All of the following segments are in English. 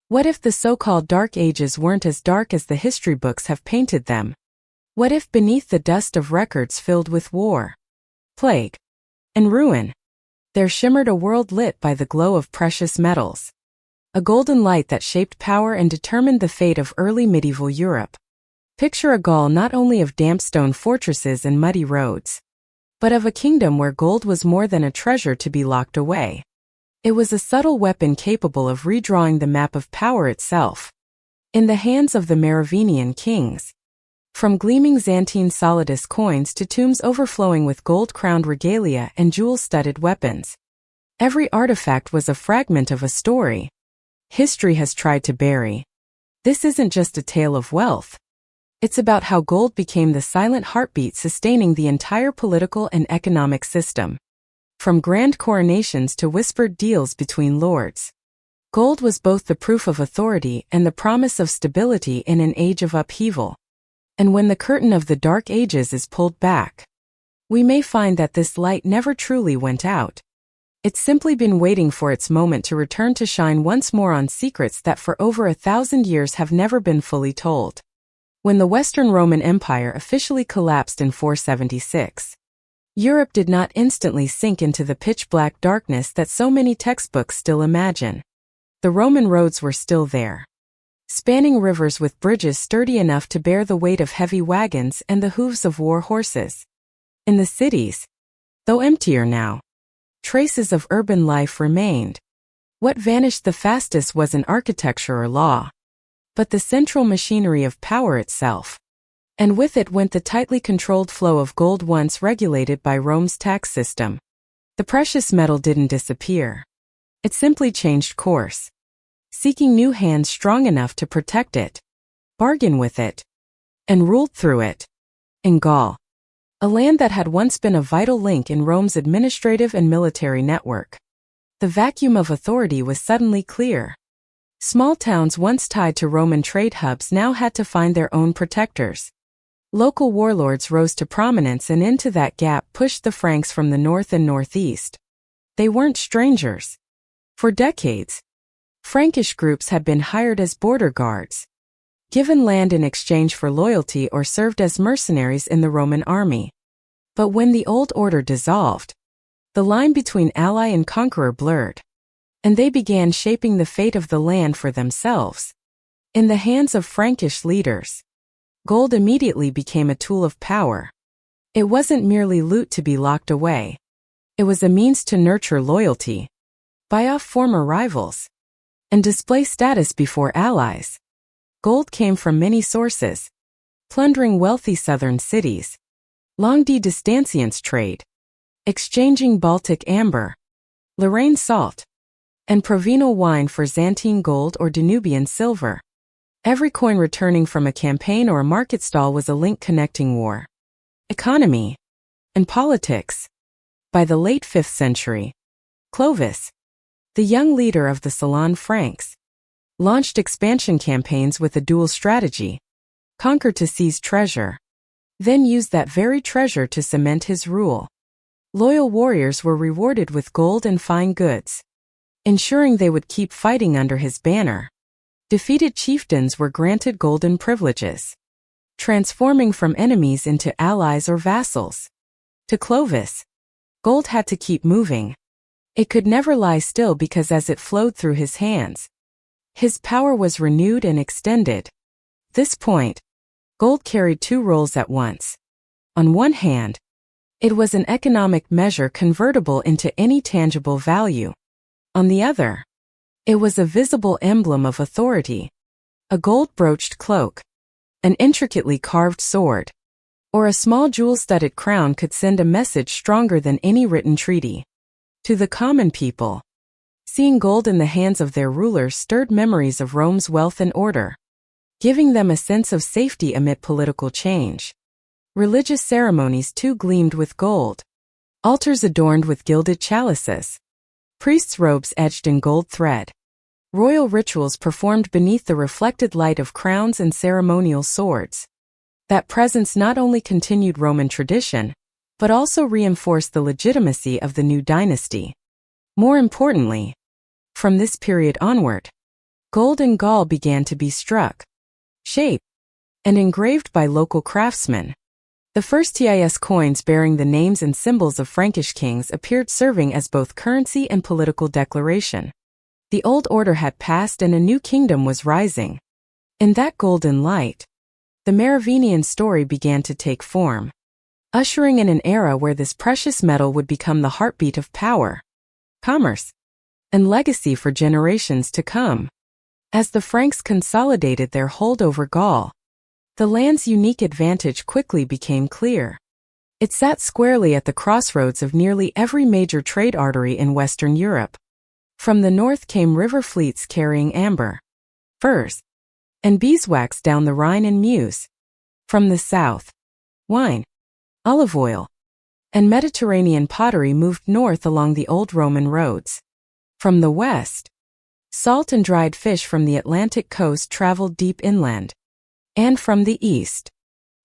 What if the so-called Dark Ages weren't as dark as the history books have painted them? What if beneath the dust of records filled with war, plague, and ruin, there shimmered a world lit by the glow of precious metals? A golden light that shaped power and determined the fate of early medieval Europe. Picture a Gaul not only of damp stone fortresses and muddy roads, but of a kingdom where gold was more than a treasure to be locked away. It was a subtle weapon capable of redrawing the map of power itself. In the hands of the Merovingian kings. From gleaming Xantine solidus coins to tombs overflowing with gold-crowned regalia and jewel-studded weapons. Every artifact was a fragment of a story history has tried to bury. This isn't just a tale of wealth. It's about how gold became the silent heartbeat sustaining the entire political and economic system. From grand coronations to whispered deals between lords. Gold was both the proof of authority and the promise of stability in an age of upheaval. And when the curtain of the Dark Ages is pulled back, we may find that this light never truly went out. It's simply been waiting for its moment to return to shine once more on secrets that for over 1,000 years have never been fully told. When the Western Roman Empire officially collapsed in 476, Europe did not instantly sink into the pitch-black darkness that so many textbooks still imagine. The Roman roads were still there, spanning rivers with bridges sturdy enough to bear the weight of heavy wagons and the hooves of war horses. In the cities, though emptier now, traces of urban life remained. What vanished the fastest wasn't architecture or law, but the central machinery of power itself. And with it went the tightly controlled flow of gold once regulated by Rome's tax system. The precious metal didn't disappear. It simply changed course, seeking new hands strong enough to protect it, bargain with it, and ruled through it. In Gaul, a land that had once been a vital link in Rome's administrative and military network, the vacuum of authority was suddenly clear. Small towns once tied to Roman trade hubs now had to find their own protectors. Local warlords rose to prominence, and into that gap pushed the Franks from the north and northeast. They weren't strangers. For decades, Frankish groups had been hired as border guards, given land in exchange for loyalty, or served as mercenaries in the Roman army. But when the old order dissolved, the line between ally and conqueror blurred, and they began shaping the fate of the land for themselves. In the hands of Frankish leaders, gold immediately became a tool of power. It wasn't merely loot to be locked away. It was a means to nurture loyalty, buy off former rivals, and display status before allies. Gold came from many sources, plundering wealthy southern cities, long distanciance trade, exchanging Baltic amber, Lorraine salt, and Provenal wine for Xantine gold or Danubian silver. Every coin returning from a campaign or a market stall was a link connecting war, economy, and politics. By the late 5th century, Clovis, the young leader of the Salon Franks, launched expansion campaigns with a dual strategy: conquer to seize treasure, then use that very treasure to cement his rule. Loyal warriors were rewarded with gold and fine goods, ensuring they would keep fighting under his banner. Defeated chieftains were granted golden privileges, transforming from enemies into allies or vassals. To Clovis, gold had to keep moving. It could never lie still, because as it flowed through his hands, his power was renewed and extended. At this point, gold carried two roles at once. On one hand, it was an economic measure convertible into any tangible value. On the other, it was a visible emblem of authority. A gold-broached cloak, an intricately carved sword, or a small jewel-studded crown could send a message stronger than any written treaty. To the common people, seeing gold in the hands of their rulers stirred memories of Rome's wealth and order, giving them a sense of safety amid political change. Religious ceremonies too gleamed with gold. Altars adorned with gilded chalices, priests' robes edged in gold thread. Royal rituals performed beneath the reflected light of crowns and ceremonial swords. That presence not only continued Roman tradition, but also reinforced the legitimacy of the new dynasty. More importantly, from this period onward, Gold in Gaul began to be struck, shaped, and engraved by local craftsmen. The first TIS coins bearing the names and symbols of Frankish kings appeared, serving as both currency and political declaration. The old order had passed and a new kingdom was rising. In that golden light, the Merovingian story began to take form, ushering in an era where this precious metal would become the heartbeat of power, commerce, and legacy for generations to come. As the Franks consolidated their hold over Gaul, the land's unique advantage quickly became clear. It sat squarely at the crossroads of nearly every major trade artery in Western Europe. From the north came river fleets carrying amber, furs, and beeswax down the Rhine and Meuse. From the south, wine, olive oil, and Mediterranean pottery moved north along the old Roman roads. From the west, salt and dried fish from the Atlantic coast traveled deep inland. And from the east,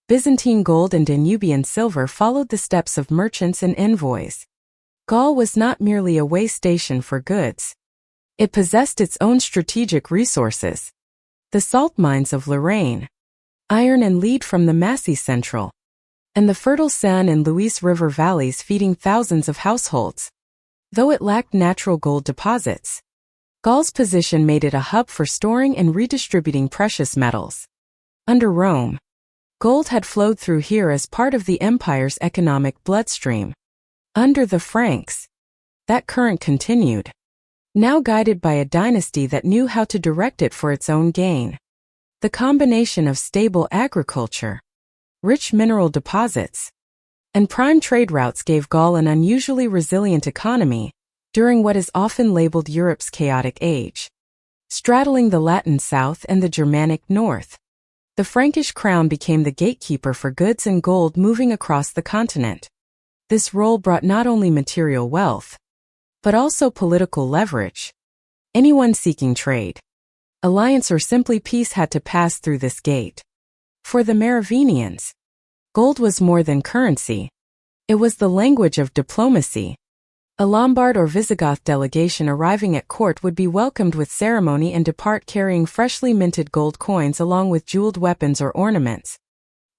Byzantine gold and Danubian silver followed the steps of merchants and envoys. Gaul was not merely a way station for goods. It possessed its own strategic resources. The salt mines of Lorraine, iron and lead from the Massy Central, and the fertile Seine and Luise River valleys feeding thousands of households. Though it lacked natural gold deposits, Gaul's position made it a hub for storing and redistributing precious metals. Under Rome, gold had flowed through here as part of the empire's economic bloodstream. Under the Franks, that current continued, now guided by a dynasty that knew how to direct it for its own gain. The combination of stable agriculture, rich mineral deposits, and prime trade routes gave Gaul an unusually resilient economy during what is often labeled Europe's chaotic age. Straddling the Latin south and the Germanic north, the Frankish crown became the gatekeeper for goods and gold moving across the continent. This role brought not only material wealth, but also political leverage. Anyone seeking trade, alliance, or simply peace had to pass through this gate. For the Merovingians, gold was more than currency. It was the language of diplomacy. A Lombard or Visigoth delegation arriving at court would be welcomed with ceremony and depart carrying freshly minted gold coins along with jeweled weapons or ornaments.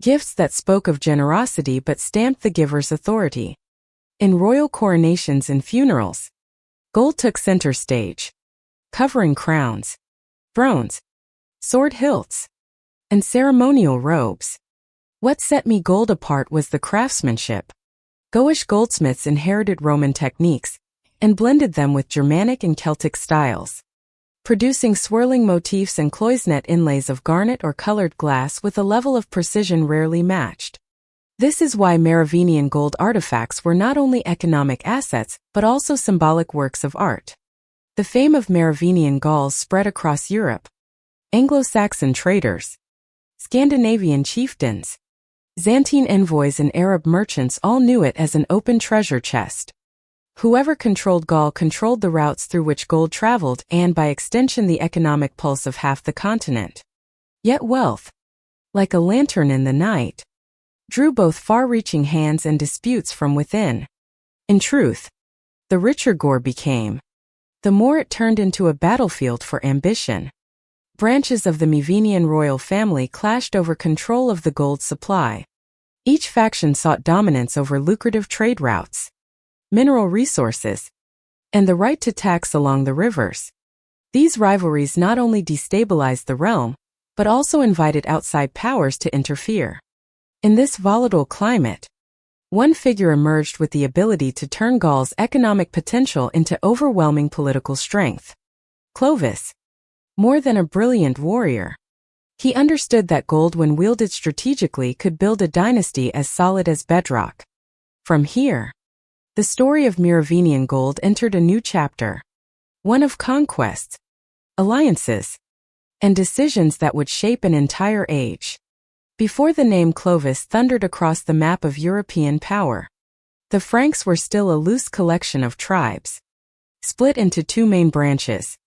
Gifts that spoke of generosity but stamped the giver's authority. In royal coronations and funerals, gold took center stage, covering crowns, thrones, sword hilts, and ceremonial robes. What set gold apart was the craftsmanship. Gaulish goldsmiths inherited Roman techniques and blended them with Germanic and Celtic styles, producing swirling motifs and cloisonné inlays of garnet or colored glass with a level of precision rarely matched. This is why Merovingian gold artifacts were not only economic assets but also symbolic works of art. The fame of Merovingian Gauls spread across Europe. Anglo-Saxon traders, Scandinavian chieftains, Byzantine envoys and Arab merchants all knew it as an open treasure chest. Whoever controlled Gaul controlled the routes through which gold traveled and, by extension, the economic pulse of half the continent. Yet wealth, like a lantern in the night, drew both far-reaching hands and disputes from within. In truth, the richer Gaul became, the more it turned into a battlefield for ambition. Branches of the Merovingian royal family clashed over control of the gold supply. Each faction sought dominance over lucrative trade routes, mineral resources, and the right to tax along the rivers. These rivalries not only destabilized the realm, but also invited outside powers to interfere. In this volatile climate, one figure emerged with the ability to turn Gaul's economic potential into overwhelming political strength. Clovis. More than a brilliant warrior, he understood that gold, when wielded strategically, could build a dynasty as solid as bedrock. From here, the story of Merovingian gold entered a new chapter, one of conquests, alliances, and decisions that would shape an entire age. Before the name Clovis thundered across the map of European power, the Franks were still a loose collection of tribes, split into two main branches: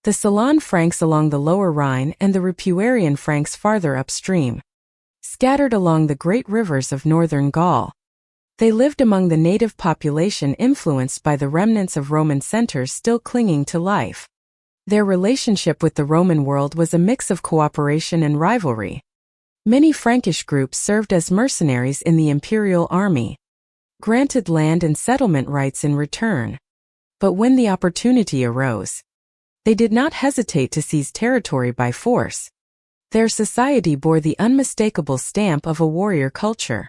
the Salon Franks along the lower Rhine and the Ripuarian Franks farther upstream. Scattered along the great rivers of northern Gaul, they lived among the native population influenced by the remnants of Roman centers still clinging to life. Their relationship with the Roman world was a mix of cooperation and rivalry. Many Frankish groups served as mercenaries in the imperial army, granted land and settlement rights in return. But when the opportunity arose, they did not hesitate to seize territory by force. Their society bore the unmistakable stamp of a warrior culture.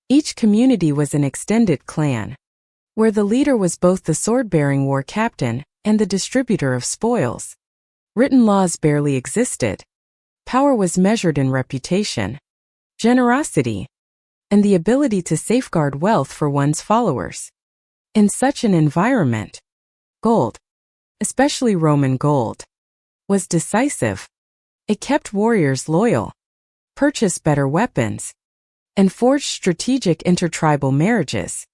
Each community was an extended clan, where the leader was both the sword-bearing war captain and the distributor of spoils. Written laws barely existed. Power was measured in reputation, generosity, and the ability to safeguard wealth for one's followers. In such an environment, gold, especially Roman gold, was decisive. It kept warriors loyal, purchased better weapons, and forged strategic intertribal marriages.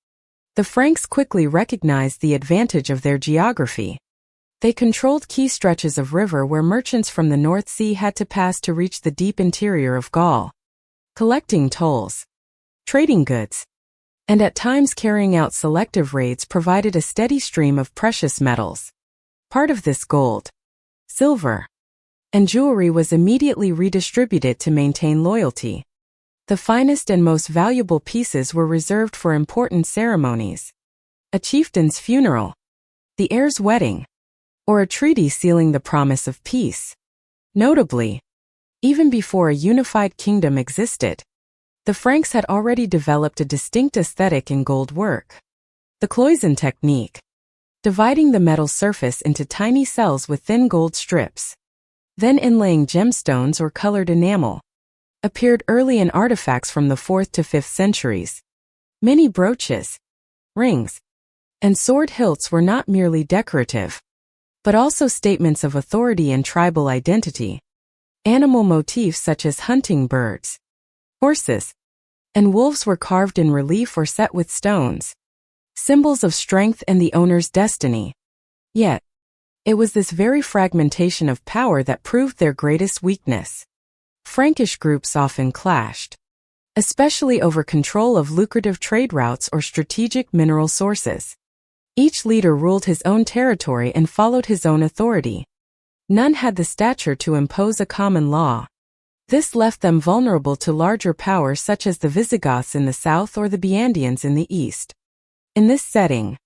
The Franks quickly recognized the advantage of their geography. They controlled key stretches of river where merchants from the North Sea had to pass to reach the deep interior of Gaul, collecting tolls, trading goods, and at times carrying out selective raids provided a steady stream of precious metals. Part of this gold, silver, and jewelry was immediately redistributed to maintain loyalty. The finest and most valuable pieces were reserved for important ceremonies: a chieftain's funeral, the heir's wedding, or a treaty sealing the promise of peace. Notably, even before a unified kingdom existed, the Franks had already developed a distinct aesthetic in gold work. The cloison technique, dividing the metal surface into tiny cells with thin gold strips, then inlaying gemstones or colored enamel, appeared early in artifacts from the 4th to 5th centuries. Many brooches, rings, and sword hilts were not merely decorative, but also statements of authority and tribal identity. Animal motifs such as hunting birds, horses, and wolves were carved in relief or set with stones, symbols of strength and the owner's destiny. Yet, it was this very fragmentation of power that proved their greatest weakness. Frankish groups often clashed, especially over control of lucrative trade routes or strategic mineral sources. Each leader ruled his own territory and followed his own authority. None had the stature to impose a common law. This left them vulnerable to larger powers such as the Visigoths in the south or the Byandians in the east. In this setting,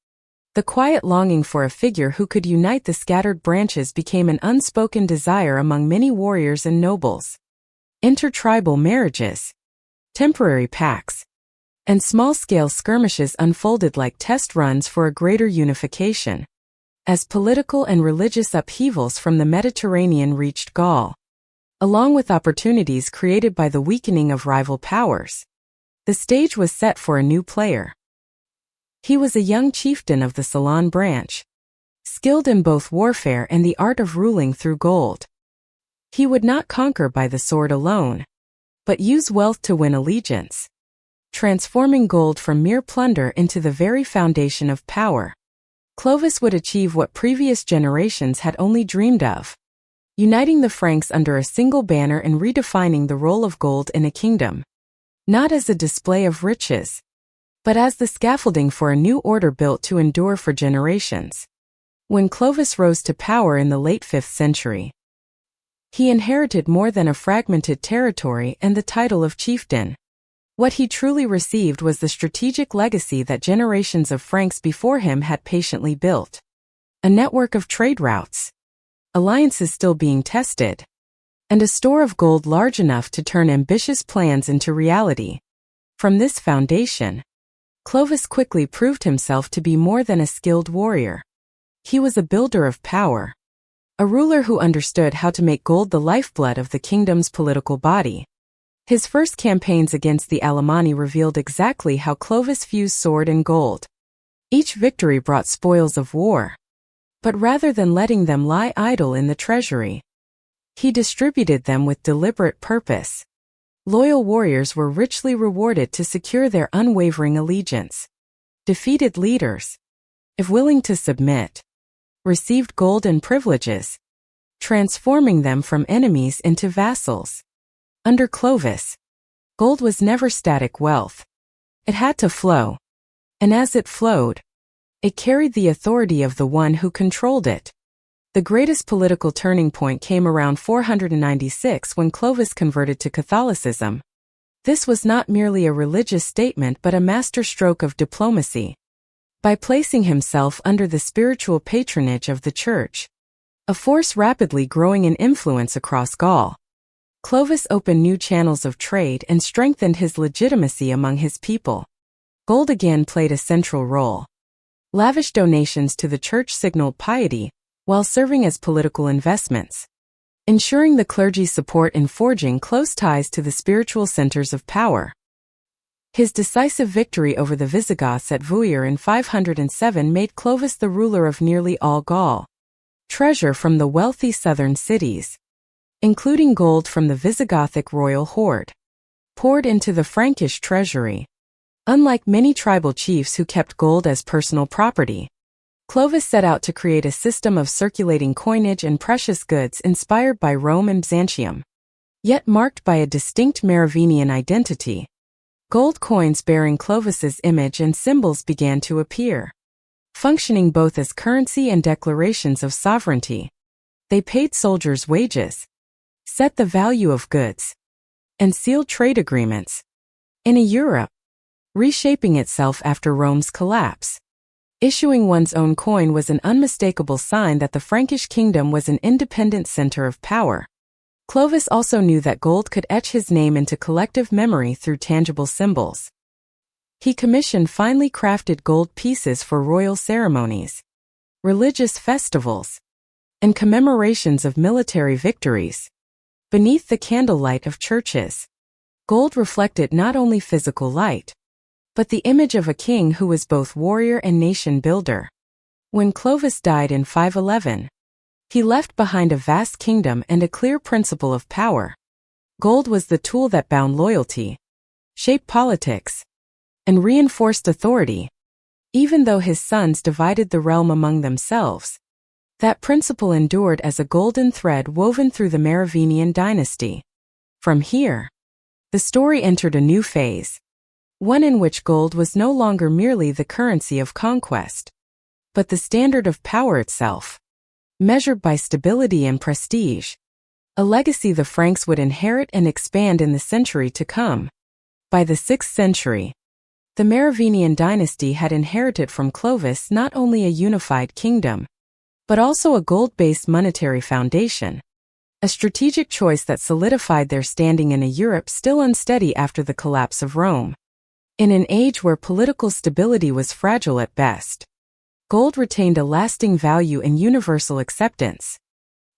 the quiet longing for a figure who could unite the scattered branches became an unspoken desire among many warriors and nobles. Intertribal marriages, temporary pacts, and small-scale skirmishes unfolded like test runs for a greater unification. As political and religious upheavals from the Mediterranean reached Gaul, along with opportunities created by the weakening of rival powers, the stage was set for a new player. He was a young chieftain of the Salon branch, skilled in both warfare and the art of ruling through gold. He would not conquer by the sword alone, but use wealth to win allegiance, transforming gold from mere plunder into the very foundation of power. Clovis would achieve what previous generations had only dreamed of, uniting the Franks under a single banner and redefining the role of gold in a kingdom, not as a display of riches, but as the scaffolding for a new order built to endure for generations. When Clovis rose to power in the late 5th century, he inherited more than a fragmented territory and the title of chieftain. What he truly received was the strategic legacy that generations of Franks before him had patiently built. A network of trade routes, alliances still being tested, and a store of gold large enough to turn ambitious plans into reality. From this foundation, Clovis quickly proved himself to be more than a skilled warrior. He was a builder of power, a ruler who understood how to make gold the lifeblood of the kingdom's political body. His first campaigns against the Alemanni revealed exactly how Clovis fused sword and gold. Each victory brought spoils of war, but rather than letting them lie idle in the treasury, he distributed them with deliberate purpose. Loyal warriors were richly rewarded to secure their unwavering allegiance. Defeated leaders, if willing to submit, received gold and privileges, transforming them from enemies into vassals. Under Clovis, gold was never static wealth. It had to flow, and as it flowed, it carried the authority of the one who controlled it. The greatest political turning point came around 496 when Clovis converted to Catholicism. This was not merely a religious statement but a masterstroke of diplomacy. By placing himself under the spiritual patronage of the Church, a force rapidly growing in influence across Gaul, Clovis opened new channels of trade and strengthened his legitimacy among his people. Gold again played a central role. Lavish donations to the Church signaled piety, while serving as political investments, ensuring the clergy's support in forging close ties to the spiritual centers of power. His decisive victory over the Visigoths at Vuir in 507 made Clovis the ruler of nearly all Gaul. Treasure from the wealthy southern cities, including gold from the Visigothic royal hoard, poured into the Frankish treasury. Unlike many tribal chiefs who kept gold as personal property, Clovis set out to create a system of circulating coinage and precious goods inspired by Rome and Byzantium, yet marked by a distinct Merovingian identity. Gold coins bearing Clovis's image and symbols began to appear, functioning both as currency and declarations of sovereignty. They paid soldiers' wages, set the value of goods, and sealed trade agreements. In a Europe reshaping itself after Rome's collapse, issuing one's own coin was an unmistakable sign that the Frankish kingdom was an independent center of power. Clovis also knew that gold could etch his name into collective memory through tangible symbols. He commissioned finely crafted gold pieces for royal ceremonies, religious festivals, and commemorations of military victories. Beneath the candlelight of churches, gold reflected not only physical light, but the image of a king who was both warrior and nation builder. When Clovis died in 511, he left behind a vast kingdom and a clear principle of power. Gold was the tool that bound loyalty, shaped politics, and reinforced authority. Even though his sons divided the realm among themselves, that principle endured as a golden thread woven through the Merovingian dynasty. From here, the story entered a new phase, one in which gold was no longer merely the currency of conquest, but the standard of power itself, measured by stability and prestige, a legacy the Franks would inherit and expand in the century to come. By the 6th century, the Merovingian dynasty had inherited from Clovis not only a unified kingdom, but also a gold-based monetary foundation, a strategic choice that solidified their standing in a Europe still unsteady after the collapse of Rome. In an age where political stability was fragile at best, gold retained a lasting value and universal acceptance,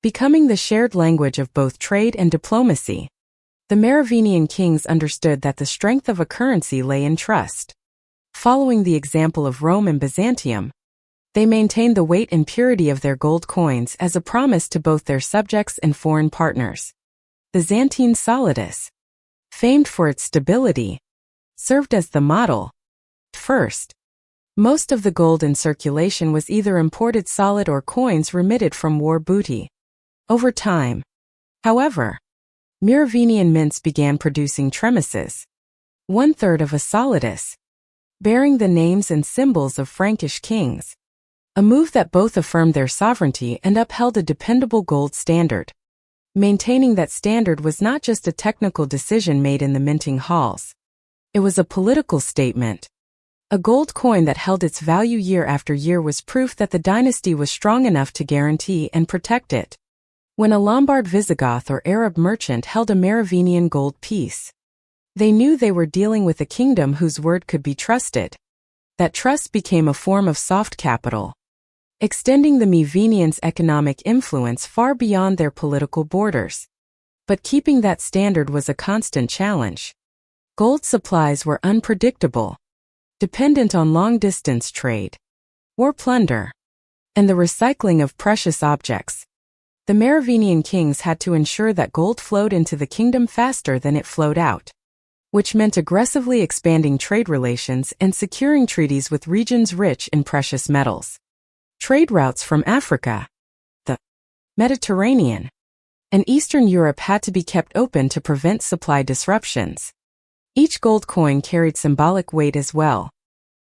becoming the shared language of both trade and diplomacy. The Merovingian kings understood that the strength of a currency lay in trust. Following the example of Rome and Byzantium, they maintained the weight and purity of their gold coins as a promise to both their subjects and foreign partners. Byzantine solidus, famed for its stability, served as the model. First, most of the gold in circulation was either imported solid or coins remitted from war booty. Over time, however, Merovingian mints began producing tremises, 1/3 of a solidus, bearing the names and symbols of Frankish kings, a move that both affirmed their sovereignty and upheld a dependable gold standard. Maintaining that standard was not just a technical decision made in the minting halls. It was a political statement. A gold coin that held its value year after year was proof that the dynasty was strong enough to guarantee and protect it. When a Lombard Visigoth or Arab merchant held a Merovingian gold piece, they knew they were dealing with a kingdom whose word could be trusted. That trust became a form of soft capital, extending the Merovingians' economic influence far beyond their political borders. But keeping that standard was a constant challenge. Gold supplies were unpredictable, dependent on long-distance trade, war plunder, and the recycling of precious objects. The Merovingian kings had to ensure that gold flowed into the kingdom faster than it flowed out, which meant aggressively expanding trade relations and securing treaties with regions rich in precious metals. Trade routes from Africa, the Mediterranean, and Eastern Europe had to be kept open to prevent supply disruptions. Each gold coin carried symbolic weight as well.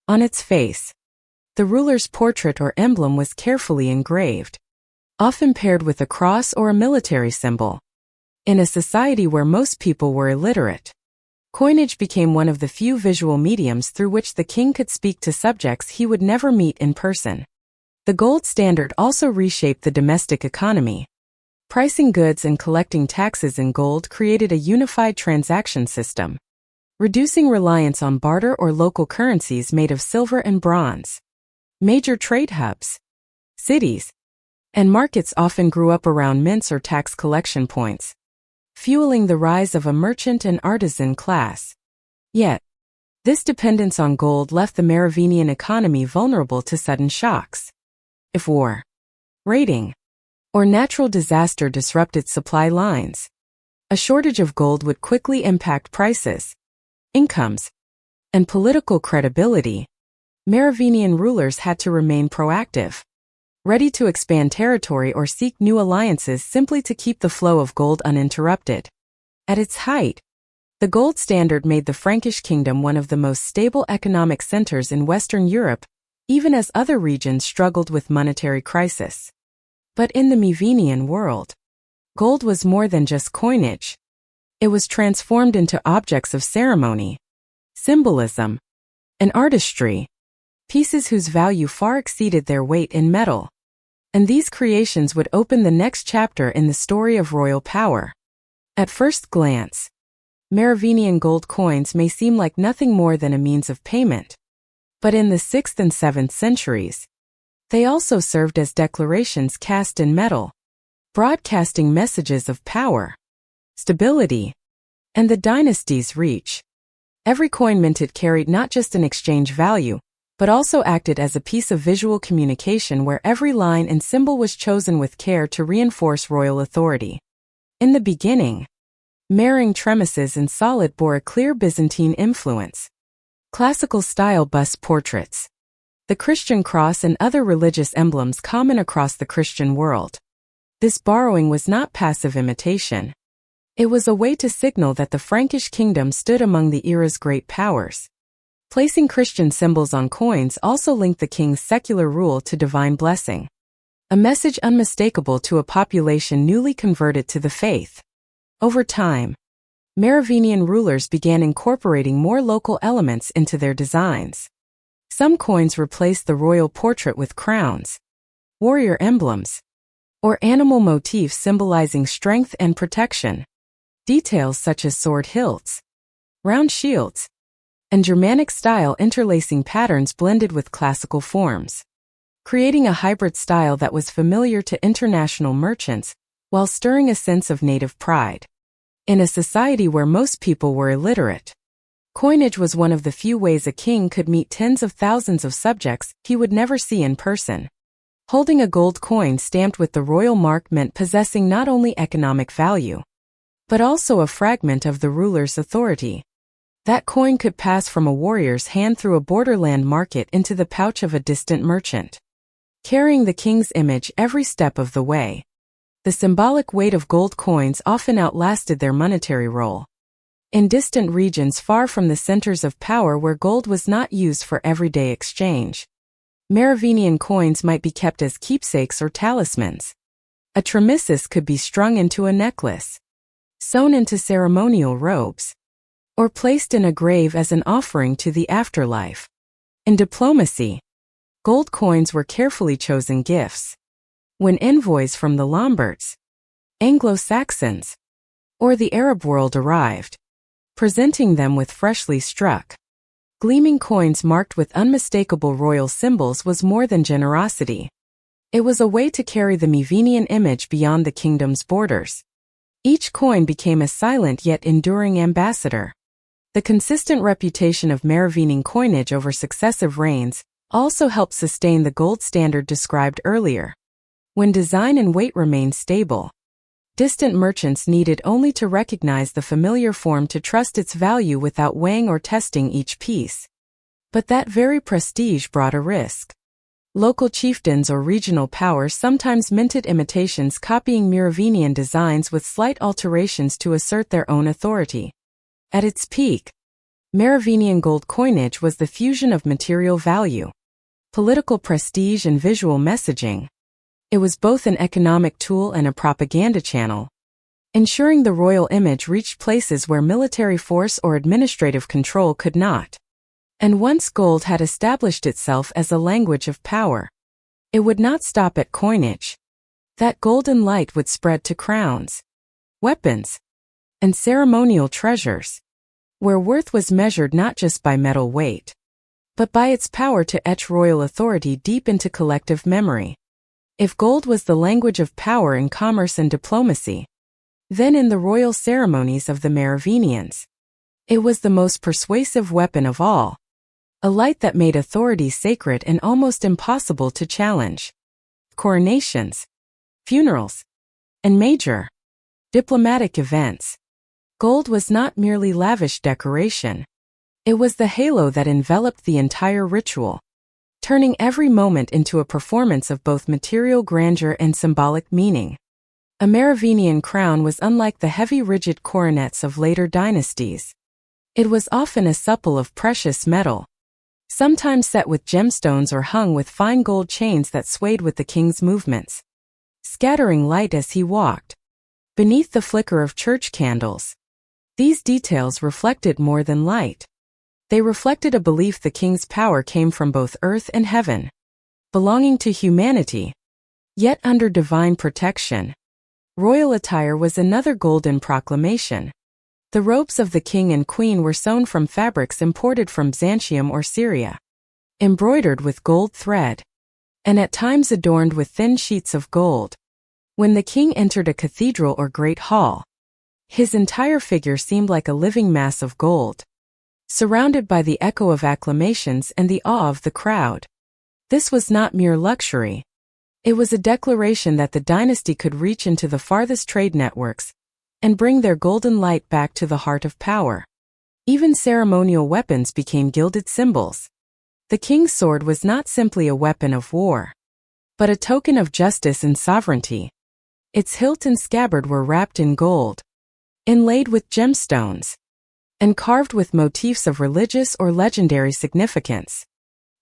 On its face, the ruler's portrait or emblem was carefully engraved. often paired with a cross or a military symbol. In a society where most people were illiterate, coinage became one of the few visual mediums through which the king could speak to subjects he would never meet in person. The gold standard also reshaped the domestic economy. Pricing goods and collecting taxes in gold created a unified transaction system, reducing reliance on barter or local currencies made of silver and bronze. Major trade hubs, cities, and markets often grew up around mints or tax collection points, fueling the rise of a merchant and artisan class. Yet, this dependence on gold left the Merovingian economy vulnerable to sudden shocks. If war, raiding, or natural disaster disrupted supply lines, a shortage of gold would quickly impact prices, incomes, and political credibility. Merovingian rulers had to remain proactive, ready to expand territory or seek new alliances simply to keep the flow of gold uninterrupted. At its height, the gold standard made the Frankish kingdom one of the most stable economic centers in Western Europe, even as other regions struggled with monetary crisis. But in the Merovingian world, gold was more than just coinage. It was transformed into objects of ceremony, symbolism, and artistry, pieces whose value far exceeded their weight in metal. And these creations would open the next chapter in the story of royal power. At first glance, Merovingian gold coins may seem like nothing more than a means of payment. But in the 6th and 7th centuries, they also served as declarations cast in metal, broadcasting messages of power, stability, and the dynasty's reach. Every coin minted carried not just an exchange value, but also acted as a piece of visual communication where every line and symbol was chosen with care to reinforce royal authority. In the beginning, Merovingian tremisses in solid bore a clear Byzantine influence. Classical-style bust portraits, the Christian cross and other religious emblems common across the Christian world. This borrowing was not passive imitation. It was a way to signal that the Frankish kingdom stood among the era's great powers. Placing Christian symbols on coins also linked the king's secular rule to divine blessing, a message unmistakable to a population newly converted to the faith. Over time, Merovingian rulers began incorporating more local elements into their designs. Some coins replaced the royal portrait with crowns, warrior emblems, or animal motifs symbolizing strength and protection. Details such as sword hilts, round shields, and Germanic-style interlacing patterns blended with classical forms, creating a hybrid style that was familiar to international merchants while stirring a sense of native pride. In a society where most people were illiterate, coinage was one of the few ways a king could meet tens of thousands of subjects he would never see in person. Holding a gold coin stamped with the royal mark meant possessing not only economic value, but also a fragment of the ruler's authority. That coin could pass from a warrior's hand through a borderland market into the pouch of a distant merchant, carrying the king's image every step of the way. The symbolic weight of gold coins often outlasted their monetary role. In distant regions far from the centers of power where gold was not used for everyday exchange, Merovingian coins might be kept as keepsakes or talismans. A tremissus could be strung into a necklace, sewn into ceremonial robes, or placed in a grave as an offering to the afterlife. In diplomacy, gold coins were carefully chosen gifts. When envoys from the Lombards, Anglo-Saxons, or the Arab world arrived, presenting them with freshly struck, gleaming coins marked with unmistakable royal symbols was more than generosity. It was a way to carry the Merovingian image beyond the kingdom's borders. Each coin became a silent yet enduring ambassador. The consistent reputation of Merovingian coinage over successive reigns also helped sustain the gold standard described earlier. When design and weight remained stable, distant merchants needed only to recognize the familiar form to trust its value without weighing or testing each piece. But that very prestige brought a risk. Local chieftains or regional powers sometimes minted imitations copying Merovingian designs with slight alterations to assert their own authority. At its peak, Merovingian gold coinage was the fusion of material value, political prestige and visual messaging. It was both an economic tool and a propaganda channel, ensuring the royal image reached places where military force or administrative control could not. And once gold had established itself as a language of power, it would not stop at coinage. That golden light would spread to crowns, weapons, and ceremonial treasures, where worth was measured not just by metal weight, but by its power to etch royal authority deep into collective memory. If gold was the language of power in commerce and diplomacy, then in the royal ceremonies of the Merovingians, it was the most persuasive weapon of all, a light that made authority sacred and almost impossible to challenge. Coronations, funerals, and major diplomatic events. Gold was not merely lavish decoration. It was the halo that enveloped the entire ritual, turning every moment into a performance of both material grandeur and symbolic meaning. A Merovingian crown was unlike the heavy rigid coronets of later dynasties. It was often a supple of precious metal, sometimes set with gemstones or hung with fine gold chains that swayed with the king's movements, scattering light as he walked. Beneath the flicker of church candles, these details reflected more than light. They reflected a belief the king's power came from both earth and heaven, belonging to humanity, yet under divine protection. Royal attire was another golden proclamation. The robes of the king and queen were sewn from fabrics imported from Byzantium or Syria, embroidered with gold thread, and at times adorned with thin sheets of gold. When the king entered a cathedral or great hall, his entire figure seemed like a living mass of gold, surrounded by the echo of acclamations and the awe of the crowd. This was not mere luxury. It was a declaration that the dynasty could reach into the farthest trade networks and bring their golden light back to the heart of power. Even ceremonial weapons became gilded symbols. The king's sword was not simply a weapon of war, but a token of justice and sovereignty. Its hilt and scabbard were wrapped in gold, inlaid with gemstones, and carved with motifs of religious or legendary significance.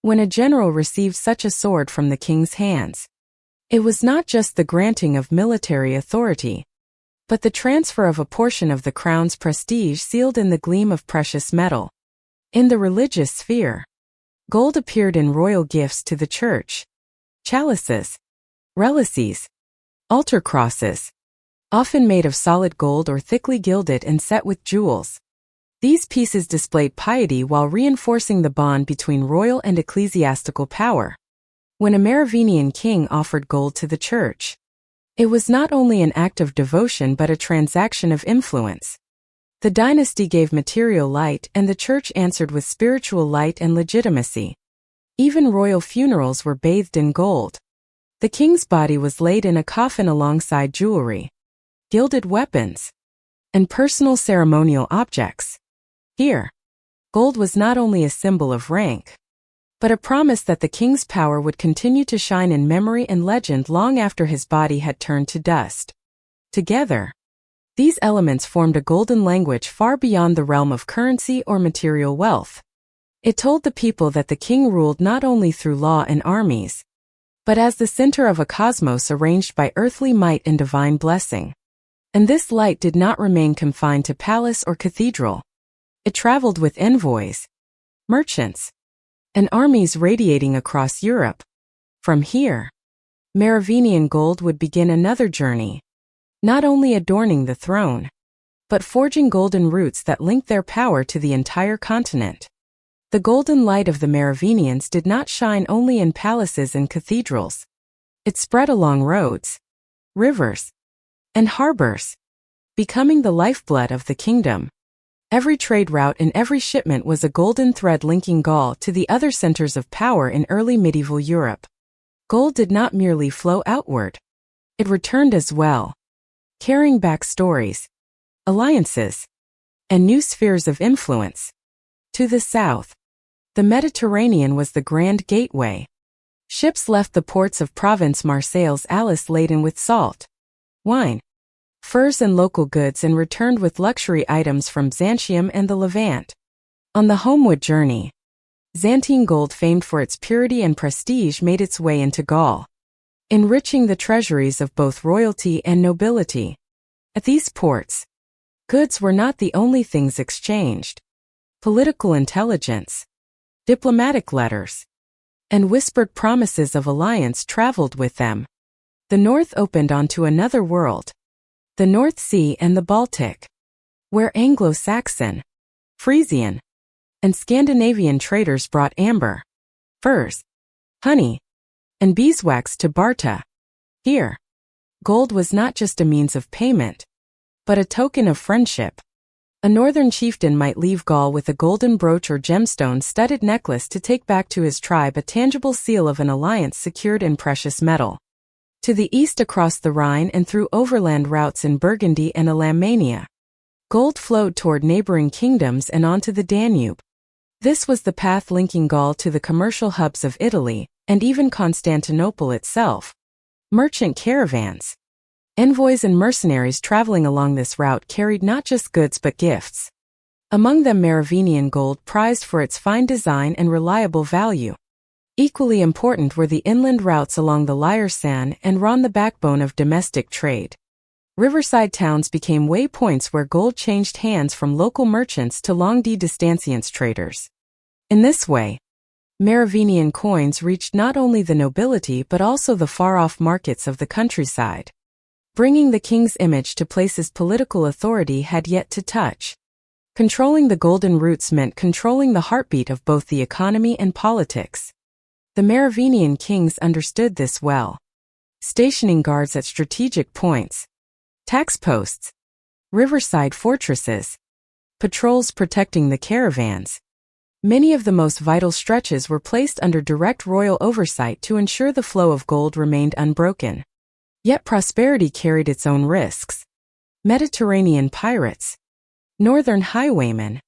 When a general received such a sword from the king's hands, it was not just the granting of military authority, but the transfer of a portion of the crown's prestige sealed in the gleam of precious metal. In the religious sphere, gold appeared in royal gifts to the church. Chalices, relices, altar crosses, often made of solid gold or thickly gilded and set with jewels. These pieces displayed piety while reinforcing the bond between royal and ecclesiastical power. When a Merovingian king offered gold to the church, it was not only an act of devotion but a transaction of influence. The dynasty gave material light and the church answered with spiritual light and legitimacy. Even royal funerals were bathed in gold. The king's body was laid in a coffin alongside jewelry, gilded weapons, and personal ceremonial objects. Here, gold was not only a symbol of rank, but a promise that the king's power would continue to shine in memory and legend long after his body had turned to dust. Together, these elements formed a golden language far beyond the realm of currency or material wealth. It told the people that the king ruled not only through law and armies, but as the center of a cosmos arranged by earthly might and divine blessing. And this light did not remain confined to palace or cathedral. It traveled with envoys, merchants, and armies radiating across Europe. From here, Merovingian gold would begin another journey, not only adorning the throne, but forging golden roots that linked their power to the entire continent. The golden light of the Merovingians did not shine only in palaces and cathedrals. It spread along roads, rivers, and harbors, becoming the lifeblood of the kingdom. Every trade route and every shipment was a golden thread linking Gaul to the other centers of power in early medieval Europe. Gold did not merely flow outward. It returned as well, carrying back stories, alliances, and new spheres of influence. To the south, the Mediterranean was the grand gateway. Ships left the ports of Provence Marseilles Alice laden with salt, wine, furs and local goods and returned with luxury items from Byzantium and the Levant. On the homeward journey, Byzantine gold famed for its purity and prestige made its way into Gaul. enriching the treasuries of both royalty and nobility. At these ports, goods were not the only things exchanged. Political intelligence, diplomatic letters, and whispered promises of alliance traveled with them. The north opened onto another world, the North Sea and the Baltic, where Anglo-Saxon, Frisian, and Scandinavian traders brought amber, furs, honey, and beeswax to Barta. Here, gold was not just a means of payment, but a token of friendship. A northern chieftain might leave Gaul with a golden brooch or gemstone-studded necklace to take back to his tribe, a tangible seal of an alliance secured in precious metal. To the east, across the Rhine and through overland routes in Burgundy and Alemannia, gold flowed toward neighboring kingdoms and onto the Danube. This was the path linking Gaul to the commercial hubs of Italy, and even Constantinople itself. Merchant caravans, envoys and mercenaries traveling along this route carried not just goods but gifts. Among them Merovingian gold, prized for its fine design and reliable value. Equally important were the inland routes along the Lier Seine and Rhone, the backbone of domestic trade. Riverside towns became waypoints where gold changed hands from local merchants to long-distanciance traders. In this way, Merovingian coins reached not only the nobility but also the far-off markets of the countryside, bringing the king's image to places political authority had yet to touch. Controlling the golden routes meant controlling the heartbeat of both the economy and politics. The Merovingian kings understood this well, stationing guards at strategic points, tax posts, riverside fortresses, patrols protecting the caravans. Many of the most vital stretches were placed under direct royal oversight to ensure the flow of gold remained unbroken. Yet prosperity carried its own risks. Mediterranean pirates, northern highwaymen,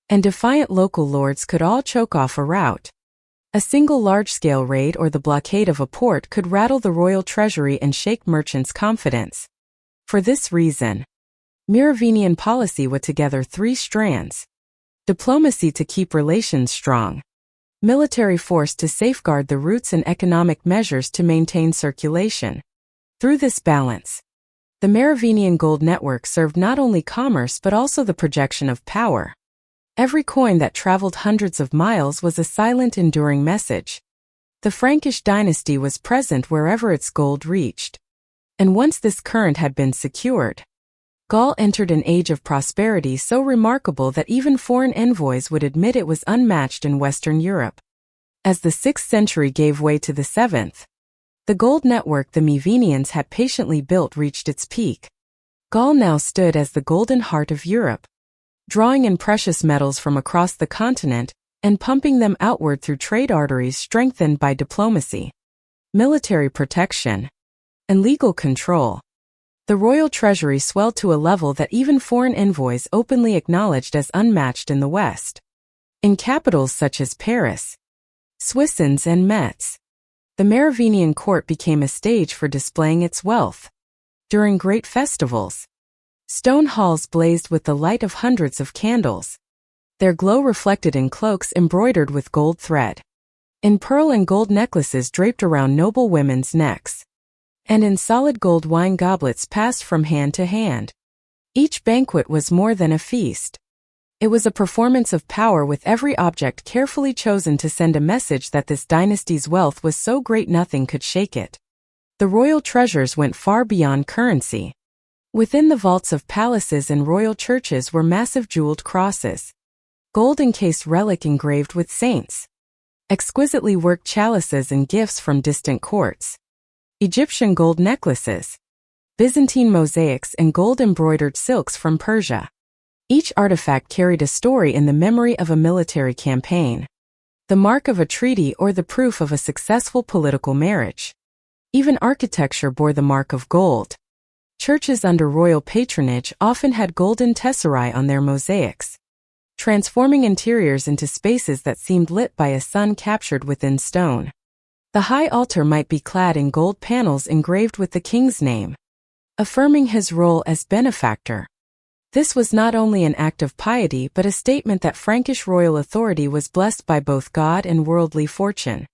and defiant local lords could all choke off a route. A single large-scale raid or the blockade of a port could rattle the royal treasury and shake merchants' confidence. For this reason, Merovingian policy was together three strands: diplomacy to keep relations strong, military force to safeguard the routes, and economic measures to maintain circulation. Through this balance, the Merovingian gold network served not only commerce but also the projection of power. Every coin that traveled hundreds of miles was a silent, enduring message. The Frankish dynasty was present wherever its gold reached. And once this current had been secured, Gaul entered an age of prosperity so remarkable that even foreign envoys would admit it was unmatched in Western Europe. As the 6th century gave way to the 7th, the gold network the Merovingians had patiently built reached its peak. Gaul now stood as the golden heart of Europe, drawing in precious metals from across the continent and pumping them outward through trade arteries strengthened by diplomacy, military protection, and legal control. The royal treasury swelled to a level that even foreign envoys openly acknowledged as unmatched in the West. In capitals such as Paris, Soissons, and Metz, the Merovingian court became a stage for displaying its wealth. During great festivals, stone halls blazed with the light of hundreds of candles, their glow reflected in cloaks embroidered with gold thread, in pearl and gold necklaces draped around noble women's necks, and in solid gold wine goblets passed from hand to hand. Each banquet was more than a feast. It was a performance of power, with every object carefully chosen to send a message that this dynasty's wealth was so great nothing could shake it. The royal treasures went far beyond currency. Within the vaults of palaces and royal churches were massive jeweled crosses, gold-encased relic engraved with saints, exquisitely worked chalices and gifts from distant courts, Egyptian gold necklaces, Byzantine mosaics, and gold-embroidered silks from Persia. Each artifact carried a story in the memory of a military campaign, the mark of a treaty, or the proof of a successful political marriage. Even architecture bore the mark of gold. Churches under royal patronage often had golden tesserae on their mosaics, transforming interiors into spaces that seemed lit by a sun captured within stone. The high altar might be clad in gold panels engraved with the king's name, affirming his role as benefactor. This was not only an act of piety but a statement that Frankish royal authority was blessed by both God and worldly fortune.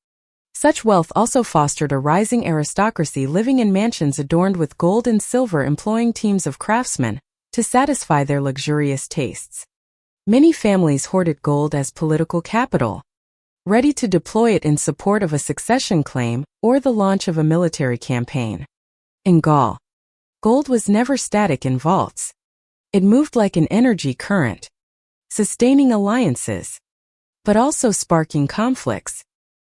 Such wealth also fostered a rising aristocracy living in mansions adorned with gold and silver, employing teams of craftsmen to satisfy their luxurious tastes. Many families hoarded gold as political capital, ready to deploy it in support of a succession claim or the launch of a military campaign. In Gaul, gold was never static in vaults. It moved like an energy current, sustaining alliances, but also sparking conflicts.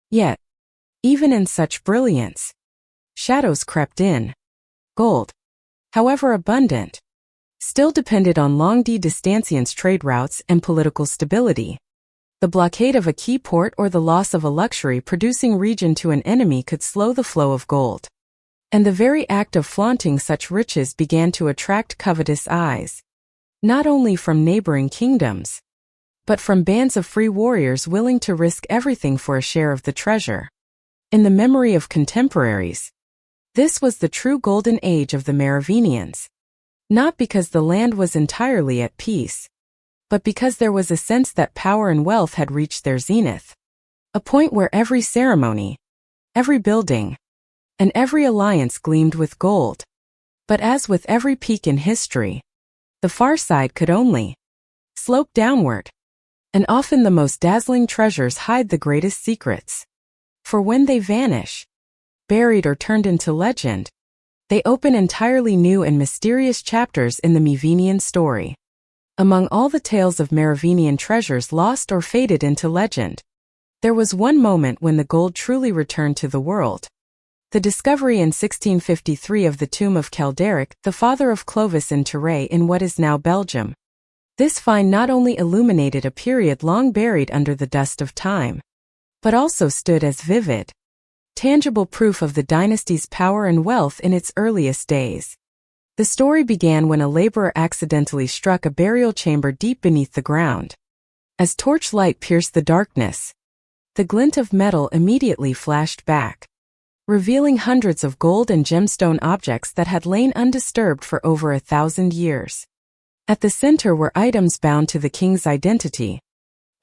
Yet, even in such brilliance, shadows crept in. Gold, however abundant, still depended on long-distance trade routes and political stability. The blockade of a key port or the loss of a luxury-producing region to an enemy could slow the flow of gold. And the very act of flaunting such riches began to attract covetous eyes, not only from neighboring kingdoms, but from bands of free warriors willing to risk everything for a share of the treasure. In the memory of contemporaries, this was the true golden age of the Merovingians, not because the land was entirely at peace, but because there was a sense that power and wealth had reached their zenith, a point where every ceremony, every building, and every alliance gleamed with gold. But as with every peak in history, the far side could only slope downward, and often the most dazzling treasures hide the greatest secrets. For when they vanish, buried or turned into legend, they open entirely new and mysterious chapters in the Merovingian story. Among all the tales of Merovingian treasures lost or faded into legend, there was one moment when the gold truly returned to the world. The discovery in 1653 of the tomb of Calderic, the father of Clovis in Tours in what is now Belgium. This find not only illuminated a period long buried under the dust of time, but also stood as vivid, tangible proof of the dynasty's power and wealth in its earliest days. The story began when a laborer accidentally struck a burial chamber deep beneath the ground. As torchlight pierced the darkness, the glint of metal immediately flashed back, revealing hundreds of gold and gemstone objects that had lain undisturbed for over 1,000 years. At the center were items bound to the king's identity: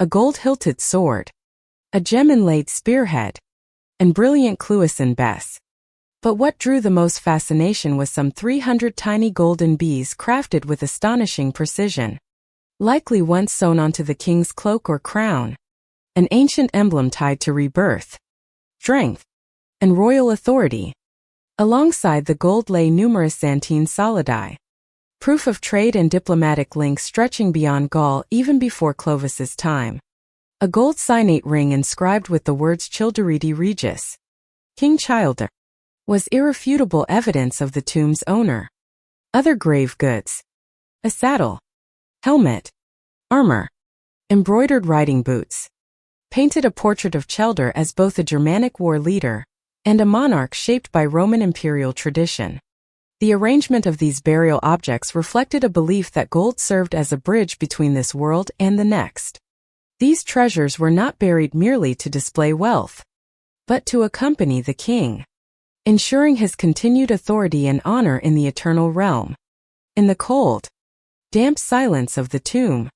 a gold-hilted sword, a gem-inlaid spearhead, and brilliant Clouisson bess. But what drew the most fascination was some 300 tiny golden bees crafted with astonishing precision, likely once sewn onto the king's cloak or crown, an ancient emblem tied to rebirth, strength, and royal authority. Alongside the gold lay numerous Santine solidi, proof of trade and diplomatic links stretching beyond Gaul even before Clovis's time. A gold signate ring inscribed with the words Childeridi Regis, King Childer, was irrefutable evidence of the tomb's owner. Other grave goods: a saddle, helmet, armor, embroidered riding boots, painted a portrait of Childer as both a Germanic war leader and a monarch shaped by Roman imperial tradition. The arrangement of these burial objects reflected a belief that gold served as a bridge between this world and the next. These treasures were not buried merely to display wealth, but to accompany the king, ensuring his continued authority and honor in the eternal realm. In the cold, damp silence of the tomb,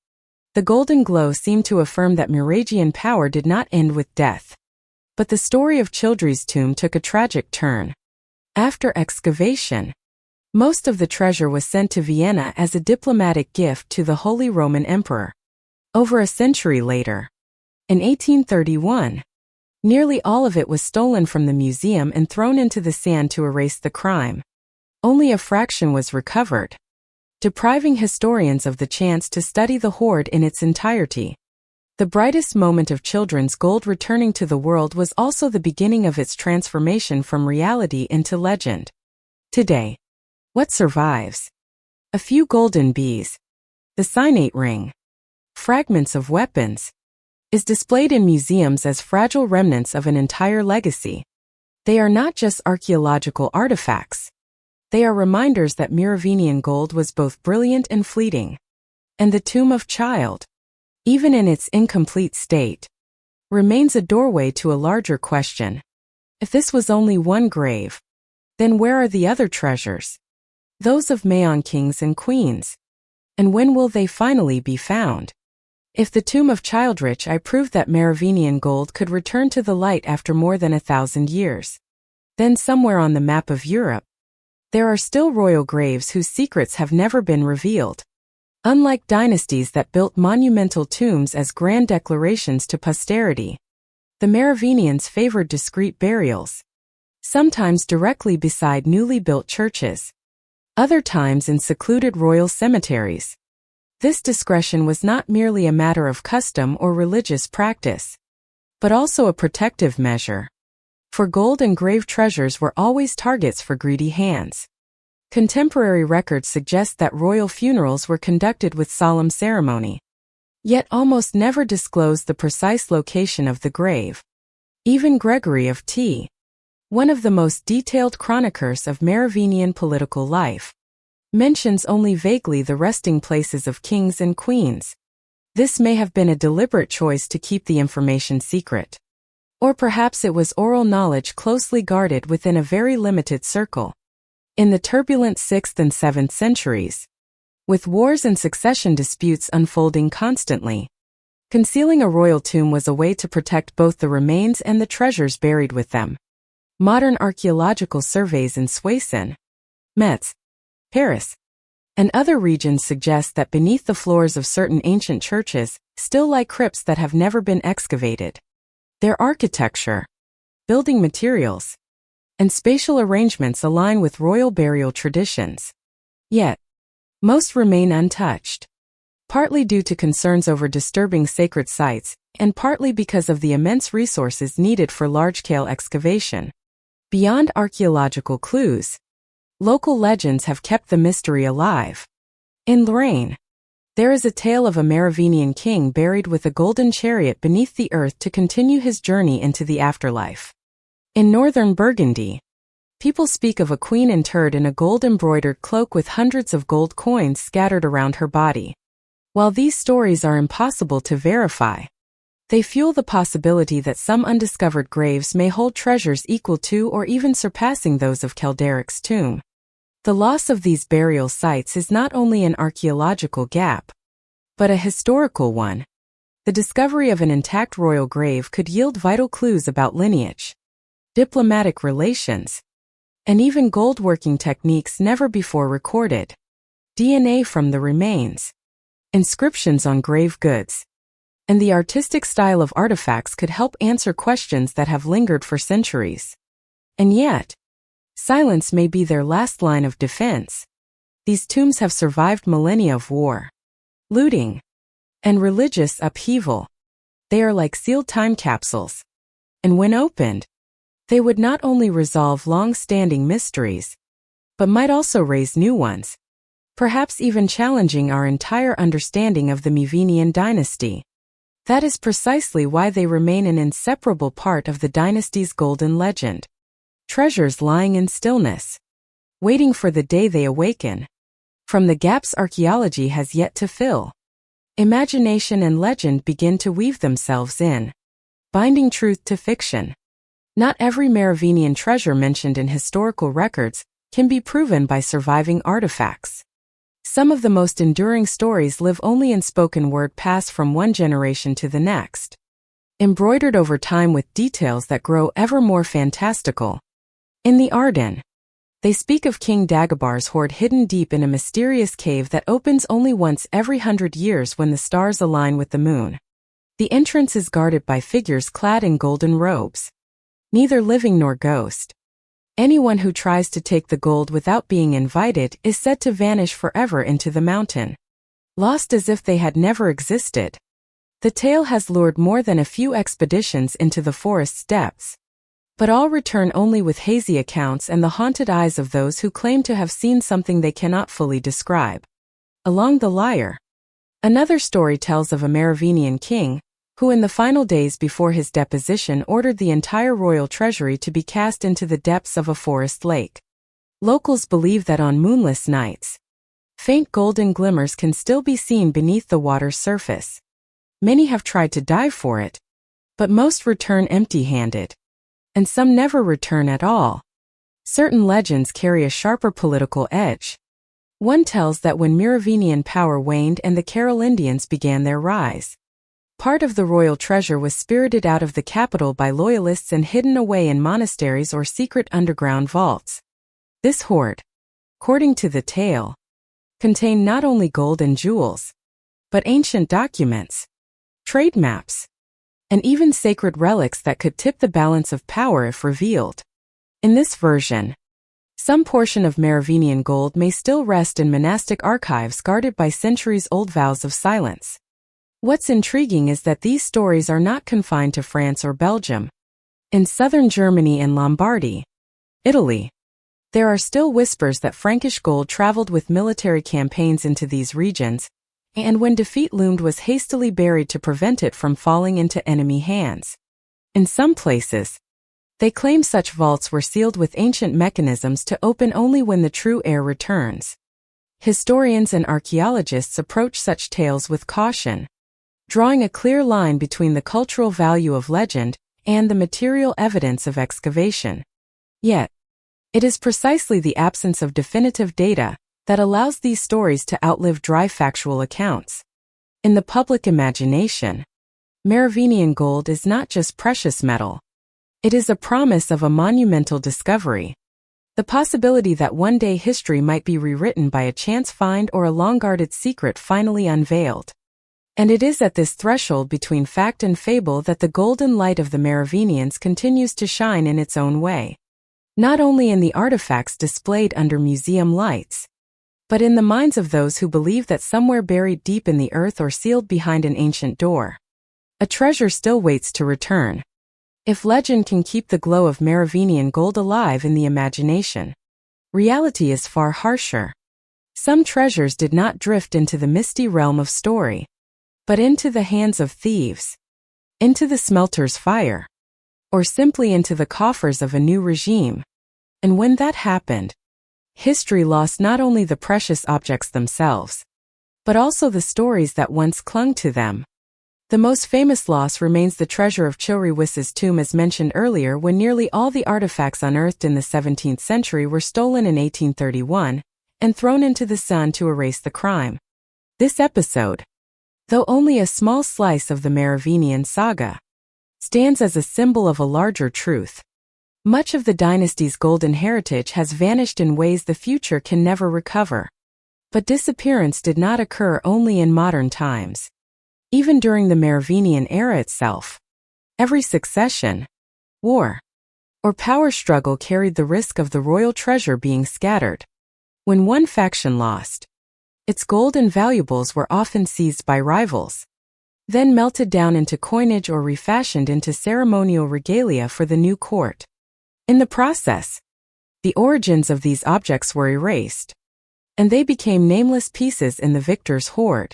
the golden glow seemed to affirm that Merovingian power did not end with death. But the story of Childeri's tomb took a tragic turn. After excavation, most of the treasure was sent to Vienna as a diplomatic gift to the Holy Roman Emperor. Over a century later, in 1831, nearly all of it was stolen from the museum and thrown into the sand to erase the crime. Only a fraction was recovered, depriving historians of the chance to study the hoard in its entirety. The brightest moment of children's gold returning to the world was also the beginning of its transformation from reality into legend. Today, what survives? A few golden bees, the signate ring, fragments of weapons, is displayed in museums as fragile remnants of an entire legacy. They are not just archaeological artifacts. They are reminders that Merovingian gold was both brilliant and fleeting. And the tomb of Child, even in its incomplete state, remains a doorway to a larger question. If this was only one grave, then where are the other treasures? Those of Mayan kings and queens. And when will they finally be found? If the tomb of Childrich I proved that Merovingian gold could return to the light after more than 1,000 years. Then somewhere on the map of Europe, there are still royal graves whose secrets have never been revealed. Unlike dynasties that built monumental tombs as grand declarations to posterity, the Merovingians favored discreet burials, sometimes directly beside newly built churches, other times in secluded royal cemeteries. This discretion was not merely a matter of custom or religious practice, but also a protective measure. For gold and grave treasures were always targets for greedy hands. Contemporary records suggest that royal funerals were conducted with solemn ceremony, yet almost never disclose the precise location of the grave. Even Gregory of T., one of the most detailed chroniclers of Merovingian political life, mentions only vaguely the resting places of kings and queens. This may have been a deliberate choice to keep the information secret. Or perhaps it was oral knowledge closely guarded within a very limited circle. In the turbulent 6th and 7th centuries, with wars and succession disputes unfolding constantly, concealing a royal tomb was a way to protect both the remains and the treasures buried with them. Modern archaeological surveys in Soissons, Metz, Paris, and other regions suggest that beneath the floors of certain ancient churches still lie crypts that have never been excavated. Their architecture, building materials, and spatial arrangements align with royal burial traditions. Yet, most remain untouched, partly due to concerns over disturbing sacred sites, and partly because of the immense resources needed for large-scale excavation. Beyond archaeological clues, local legends have kept the mystery alive. In Lorraine, there is a tale of a Merovingian king buried with a golden chariot beneath the earth to continue his journey into the afterlife. In northern Burgundy, people speak of a queen interred in a gold-embroidered cloak with hundreds of gold coins scattered around her body. While these stories are impossible to verify, they fuel the possibility that some undiscovered graves may hold treasures equal to or even surpassing those of Kelderic's tomb. The loss of these burial sites is not only an archaeological gap, but a historical one. The discovery of an intact royal grave could yield vital clues about lineage, diplomatic relations, and even gold-working techniques never before recorded. DNA from the remains, inscriptions on grave goods, and the artistic style of artifacts could help answer questions that have lingered for centuries. And yet, silence may be their last line of defense. These tombs have survived millennia of war, looting, and religious upheaval. They are like sealed time capsules. And when opened, they would not only resolve long-standing mysteries, but might also raise new ones, perhaps even challenging our entire understanding of the Merovingian dynasty. That is precisely why they remain an inseparable part of the dynasty's golden legend. Treasures lying in stillness, waiting for the day they awaken. From the gaps archaeology has yet to fill, imagination and legend begin to weave themselves in, binding truth to fiction. Not every Merovingian treasure mentioned in historical records can be proven by surviving artifacts. Some of the most enduring stories live only in spoken word passed from one generation to the next, embroidered over time with details that grow ever more fantastical. In the Ardennes, they speak of King Dagobart's hoard hidden deep in a mysterious cave that opens only once every 100 years when the stars align with the moon. The entrance is guarded by figures clad in golden robes, neither living nor ghost. Anyone who tries to take the gold without being invited is said to vanish forever into the mountain, lost as if they had never existed. The tale has lured more than a few expeditions into the forest's depths, but all return only with hazy accounts and the haunted eyes of those who claim to have seen something they cannot fully describe. Along the Lyre, another story tells of a Merovingian king, who in the final days before his deposition ordered the entire royal treasury to be cast into the depths of a forest lake. Locals believe that on moonless nights, faint golden glimmers can still be seen beneath the water's surface. Many have tried to dive for it, but most return empty-handed, and some never return at all. Certain legends carry a sharper political edge. One tells that when Merovingian power waned and the Carolingians began their rise, part of the royal treasure was spirited out of the capital by loyalists and hidden away in monasteries or secret underground vaults. This hoard, according to the tale, contained not only gold and jewels, but ancient documents, trade maps, and even sacred relics that could tip the balance of power if revealed. In this version, some portion of Merovingian gold may still rest in monastic archives guarded by centuries-old vows of silence. What's intriguing is that these stories are not confined to France or Belgium. In southern Germany and Lombardy, Italy, there are still whispers that Frankish gold traveled with military campaigns into these regions, and when defeat loomed was hastily buried to prevent it from falling into enemy hands. In some places, they claim such vaults were sealed with ancient mechanisms to open only when the true heir returns. Historians and archaeologists approach such tales with caution, drawing a clear line between the cultural value of legend and the material evidence of excavation. Yet, it is precisely the absence of definitive data that allows these stories to outlive dry factual accounts. In the public imagination, Merovingian gold is not just precious metal. It is a promise of a monumental discovery, the possibility that one day history might be rewritten by a chance find or a long-guarded secret finally unveiled. And it is at this threshold between fact and fable that the golden light of the Merovingians continues to shine in its own way. Not only in the artifacts displayed under museum lights, but in the minds of those who believe that somewhere buried deep in the earth or sealed behind an ancient door, a treasure still waits to return. If legend can keep the glow of Merovingian gold alive in the imagination, reality is far harsher. Some treasures did not drift into the misty realm of story, but into the hands of thieves, into the smelter's fire, or simply into the coffers of a new regime. And when that happened, history lost not only the precious objects themselves, but also the stories that once clung to them. The most famous loss remains the treasure of Chilrywis's tomb, as mentioned earlier, when nearly all the artifacts unearthed in the 17th century were stolen in 1831 and thrown into the Seine to erase the crime. This episode, though only a small slice of the Merovingian saga, stands as a symbol of a larger truth. Much of the dynasty's golden heritage has vanished in ways the future can never recover. But disappearance did not occur only in modern times. Even during the Merovingian era itself, every succession, war, or power struggle carried the risk of the royal treasure being scattered. When one faction lost, its gold and valuables were often seized by rivals, then melted down into coinage or refashioned into ceremonial regalia for the new court. In the process, the origins of these objects were erased, and they became nameless pieces in the victor's hoard.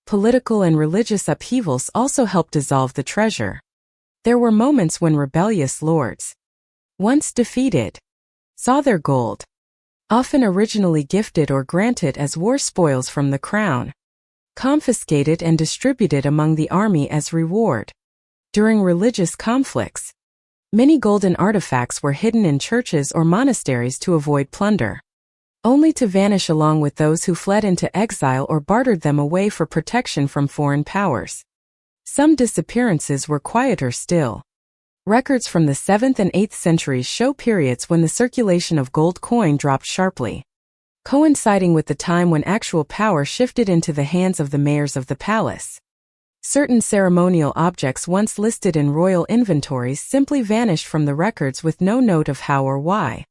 Political and religious upheavals also helped dissolve the treasure. There were moments when rebellious lords, once defeated, saw their gold, often originally gifted or granted as war spoils from the crown, confiscated and distributed among the army as reward. During religious conflicts, many golden artifacts were hidden in churches or monasteries to avoid plunder, only to vanish along with those who fled into exile or bartered them away for protection from foreign powers. Some disappearances were quieter still. Records from the 7th and 8th centuries show periods when the circulation of gold coin dropped sharply, coinciding with the time when actual power shifted into the hands of the mayors of the palace. Certain ceremonial objects once listed in royal inventories simply vanished from the records with no note of how or why.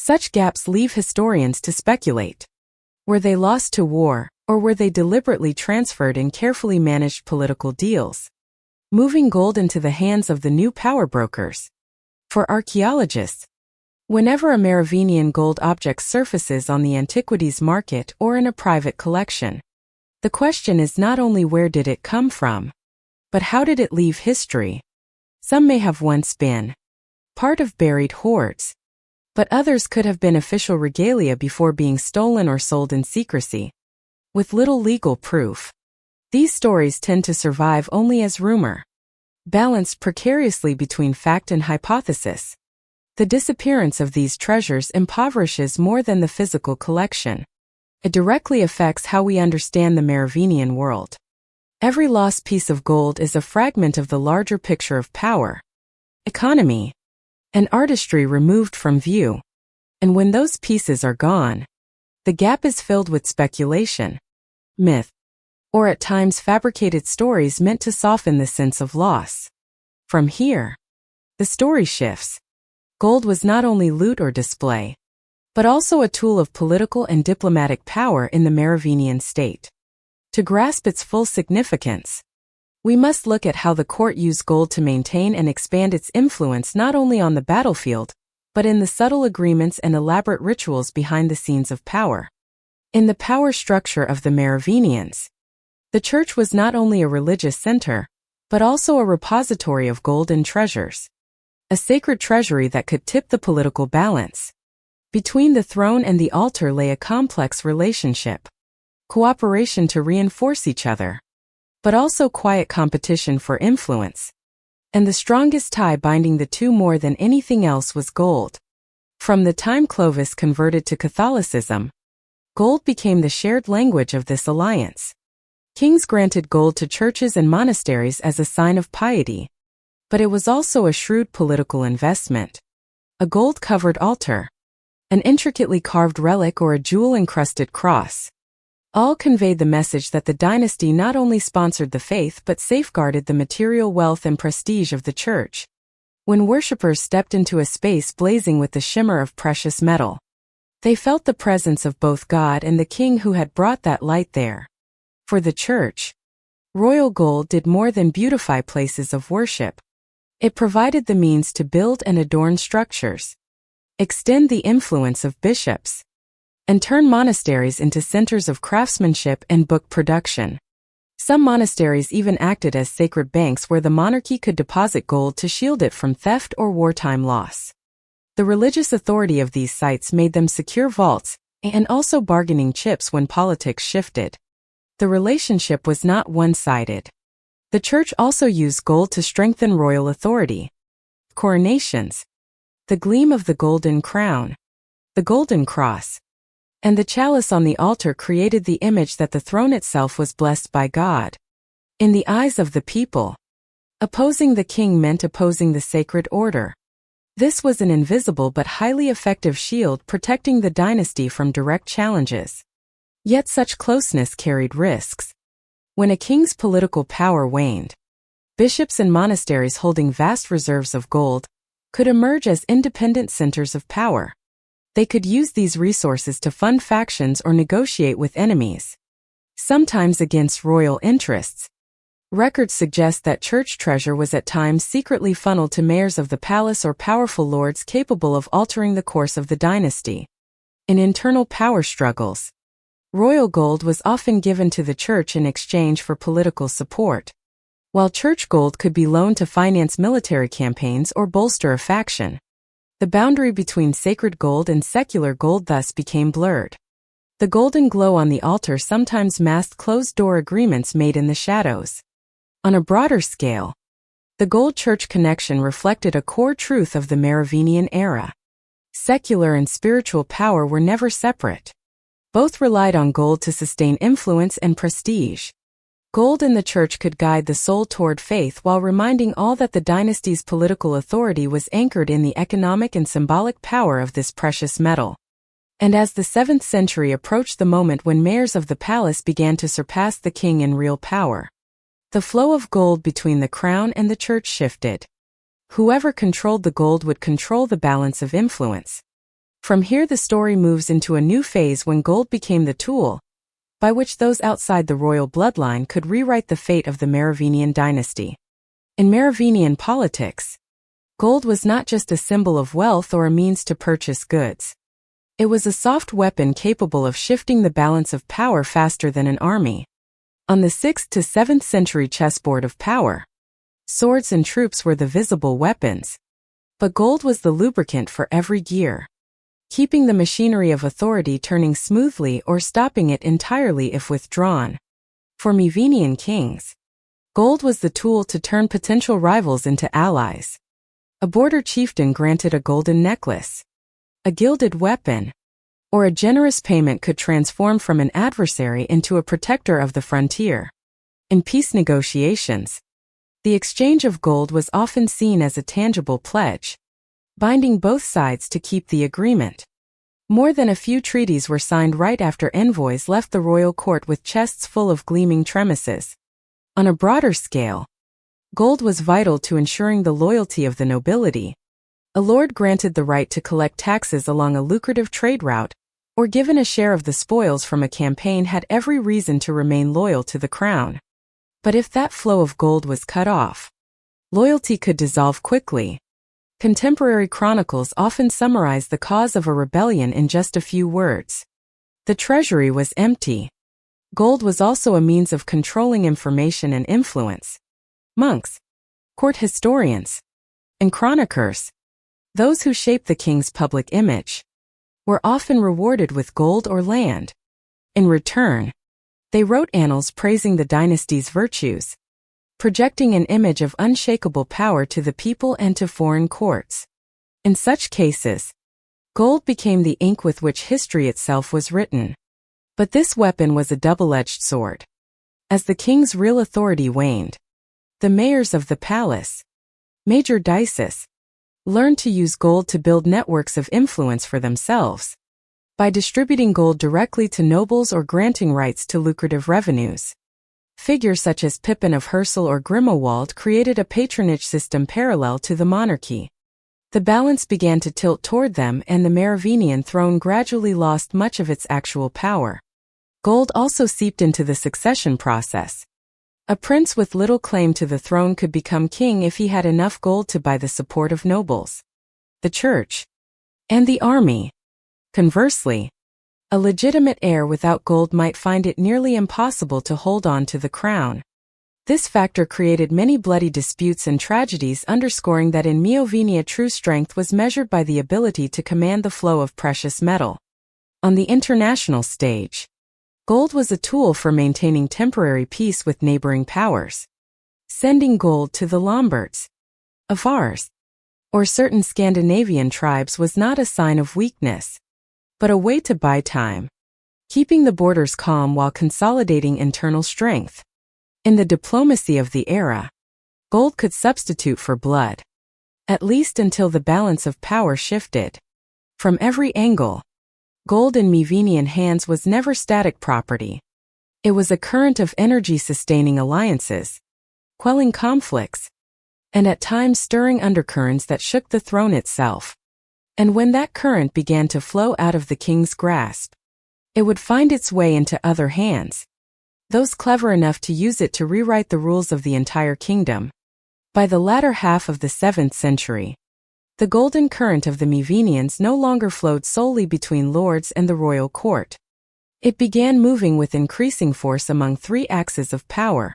Such gaps leave historians to speculate. Were they lost to war, or were they deliberately transferred in carefully managed political deals, moving gold into the hands of the new power brokers? For archaeologists, whenever a Merovingian gold object surfaces on the antiquities market or in a private collection, the question is not only where did it come from, but how did it leave history? Some may have once been part of buried hoards, but others could have been official regalia before being stolen or sold in secrecy, with little legal proof. These stories tend to survive only as rumor, balanced precariously between fact and hypothesis. The disappearance of these treasures impoverishes more than the physical collection. It directly affects how we understand the Merovingian world. Every lost piece of gold is a fragment of the larger picture of power, economy, and artistry removed from view. And when those pieces are gone, the gap is filled with speculation, myth, or at times fabricated stories meant to soften the sense of loss. From here, the story shifts. Gold was not only loot or display, but also a tool of political and diplomatic power in the Merovingian state. To grasp its full significance, we must look at how the court used gold to maintain and expand its influence not only on the battlefield, but in the subtle agreements and elaborate rituals behind the scenes of power. In the power structure of the Merovingians, the church was not only a religious center, but also a repository of gold and treasures, a sacred treasury that could tip the political balance. Between the throne and the altar lay a complex relationship, cooperation to reinforce each other, but also quiet competition for influence. And the strongest tie binding the two more than anything else was gold. From the time Clovis converted to Catholicism, gold became the shared language of this alliance. Kings granted gold to churches and monasteries as a sign of piety, but it was also a shrewd political investment. A gold-covered altar, an intricately carved relic, or a jewel-encrusted cross, all conveyed the message that the dynasty not only sponsored the faith but safeguarded the material wealth and prestige of the church. When worshippers stepped into a space blazing with the shimmer of precious metal, they felt the presence of both God and the king who had brought that light there. For the church, royal gold did more than beautify places of worship. It provided the means to build and adorn structures, extend the influence of bishops, and turn monasteries into centers of craftsmanship and book production. Some monasteries even acted as sacred banks where the monarchy could deposit gold to shield it from theft or wartime loss. The religious authority of these sites made them secure vaults and also bargaining chips when politics shifted. The relationship was not one-sided. The church also used gold to strengthen royal authority. Coronations, the gleam of the golden crown, the golden cross, and the chalice on the altar created the image that the throne itself was blessed by God. In the eyes of the people, opposing the king meant opposing the sacred order. This was an invisible but highly effective shield protecting the dynasty from direct challenges. Yet such closeness carried risks. When a king's political power waned, bishops and monasteries holding vast reserves of gold could emerge as independent centers of power. They could use these resources to fund factions or negotiate with enemies, sometimes against royal interests. Records suggest that church treasure was at times secretly funneled to mayors of the palace or powerful lords capable of altering the course of the dynasty. In internal power struggles, royal gold was often given to the church in exchange for political support, while church gold could be loaned to finance military campaigns or bolster a faction. The boundary between sacred gold and secular gold thus became blurred. The golden glow on the altar sometimes masked closed-door agreements made in the shadows. On a broader scale, the gold-church connection reflected a core truth of the Merovingian era. Secular and spiritual power were never separate. Both relied on gold to sustain influence and prestige. Gold in the church could guide the soul toward faith while reminding all that the dynasty's political authority was anchored in the economic and symbolic power of this precious metal. And as the 7th century approached the moment when mayors of the palace began to surpass the king in real power, the flow of gold between the crown and the church shifted. Whoever controlled the gold would control the balance of influence. From here the story moves into a new phase when gold became the tool by which those outside the royal bloodline could rewrite the fate of the Merovingian dynasty. In Merovingian politics, gold was not just a symbol of wealth or a means to purchase goods. It was a soft weapon capable of shifting the balance of power faster than an army. On the 6th to 7th century chessboard of power, swords and troops were the visible weapons, but gold was the lubricant for every gear, keeping the machinery of authority turning smoothly or stopping it entirely if withdrawn. For Merovingian kings, gold was the tool to turn potential rivals into allies. A border chieftain granted a golden necklace, a gilded weapon, or a generous payment could transform from an adversary into a protector of the frontier. In peace negotiations, the exchange of gold was often seen as a tangible pledge, binding both sides to keep the agreement. More than a few treaties were signed right after envoys left the royal court with chests full of gleaming tremisses. On a broader scale, gold was vital to ensuring the loyalty of the nobility. A lord granted the right to collect taxes along a lucrative trade route, or given a share of the spoils from a campaign had every reason to remain loyal to the crown. But if that flow of gold was cut off, loyalty could dissolve quickly. Contemporary chronicles often summarize the cause of a rebellion in just a few words. The treasury was empty. Gold was also a means of controlling information and influence. Monks, court historians, and chroniclers, those who shaped the king's public image, were often rewarded with gold or land. In return, they wrote annals praising the dynasty's virtues, projecting an image of unshakable power to the people and to foreign courts. In such cases, gold became the ink with which history itself was written. But this weapon was a double-edged sword. As the king's real authority waned, the mayors of the palace, major dices, learned to use gold to build networks of influence for themselves. By distributing gold directly to nobles or granting rights to lucrative revenues, figures such as Pippin of Hersel or Grimowald created a patronage system parallel to the monarchy. The balance began to tilt toward them, and the Merovingian throne gradually lost much of its actual power. Gold also seeped into the succession process. A prince with little claim to the throne could become king if he had enough gold to buy the support of nobles, the church, and the army. Conversely, a legitimate heir without gold might find it nearly impossible to hold on to the crown. This factor created many bloody disputes and tragedies, underscoring that in Merovingia true strength was measured by the ability to command the flow of precious metal. On the international stage, gold was a tool for maintaining temporary peace with neighboring powers. Sending gold to the Lombards, Avars, or certain Scandinavian tribes was not a sign of weakness, but a way to buy time, keeping the borders calm while consolidating internal strength. In the diplomacy of the era, gold could substitute for blood, at least until the balance of power shifted. From every angle, gold in Merovingian hands was never static property. It was a current of energy sustaining alliances, quelling conflicts, and at times stirring undercurrents that shook the throne itself. And when that current began to flow out of the king's grasp, it would find its way into other hands, those clever enough to use it to rewrite the rules of the entire kingdom. By the latter half of the 7th century, the golden current of the Merovingians no longer flowed solely between lords and the royal court. It began moving with increasing force among three axes of power: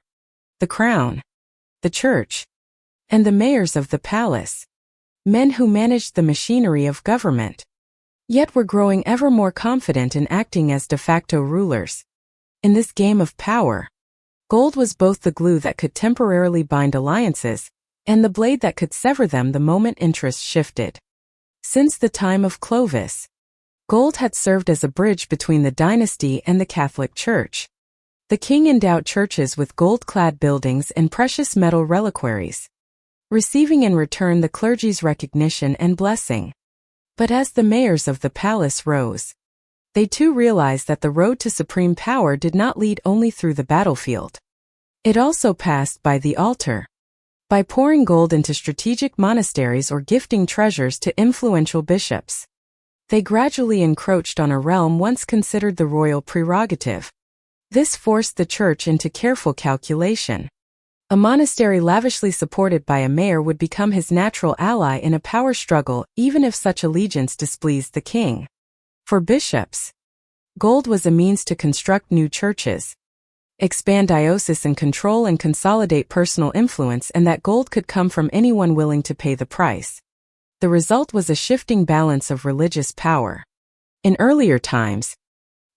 the crown, the church, and the mayors of the palace, men who managed the machinery of government, yet were growing ever more confident in acting as de facto rulers. In this game of power, gold was both the glue that could temporarily bind alliances and the blade that could sever them the moment interests shifted. Since the time of Clovis, gold had served as a bridge between the dynasty and the Catholic Church. The king endowed churches with gold-clad buildings and precious metal reliquaries, receiving in return the clergy's recognition and blessing. But as the mayors of the palace rose, they too realized that the road to supreme power did not lead only through the battlefield. It also passed by the altar. By pouring gold into strategic monasteries or gifting treasures to influential bishops, they gradually encroached on a realm once considered the royal prerogative. This forced the church into careful calculation. A monastery lavishly supported by a mayor would become his natural ally in a power struggle, even if such allegiance displeased the king. For bishops, gold was a means to construct new churches, expand diocese, and control and consolidate personal influence, and that gold could come from anyone willing to pay the price. The result was a shifting balance of religious power. In earlier times,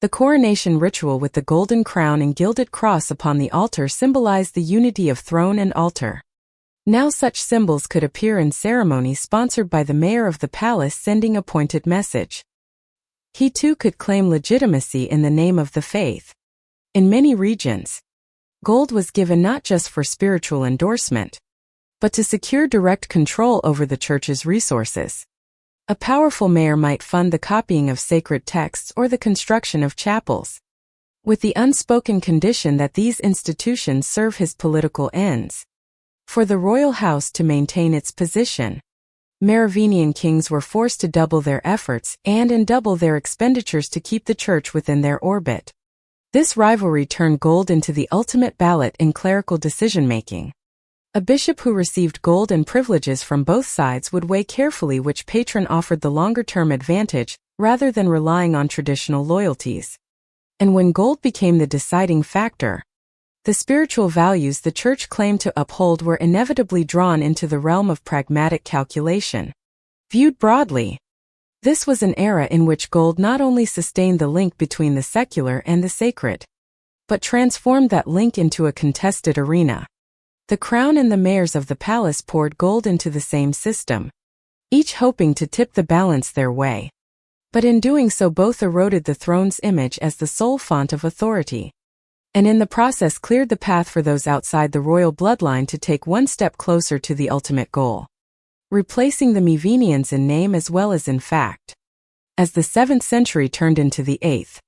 the coronation ritual with the golden crown and gilded cross upon the altar symbolized the unity of throne and altar. Now such symbols could appear in ceremonies sponsored by the mayor of the palace, sending a pointed message. He too could claim legitimacy in the name of the faith. In many regions, gold was given not just for spiritual endorsement, but to secure direct control over the church's resources. A powerful mayor might fund the copying of sacred texts or the construction of chapels, with the unspoken condition that these institutions serve his political ends. For the royal house to maintain its position, Merovingian kings were forced to double their efforts and double their expenditures to keep the church within their orbit. This rivalry turned gold into the ultimate ballot in clerical decision-making. A bishop who received gold and privileges from both sides would weigh carefully which patron offered the longer-term advantage, rather than relying on traditional loyalties. And when gold became the deciding factor, the spiritual values the church claimed to uphold were inevitably drawn into the realm of pragmatic calculation. Viewed broadly, this was an era in which gold not only sustained the link between the secular and the sacred, but transformed that link into a contested arena. The crown and the mayors of the palace poured gold into the same system, each hoping to tip the balance their way. But in doing so both eroded the throne's image as the sole font of authority, and in the process cleared the path for those outside the royal bloodline to take one step closer to the ultimate goal, replacing the Merovingians in name as well as in fact. As the 7th century turned into the 8th,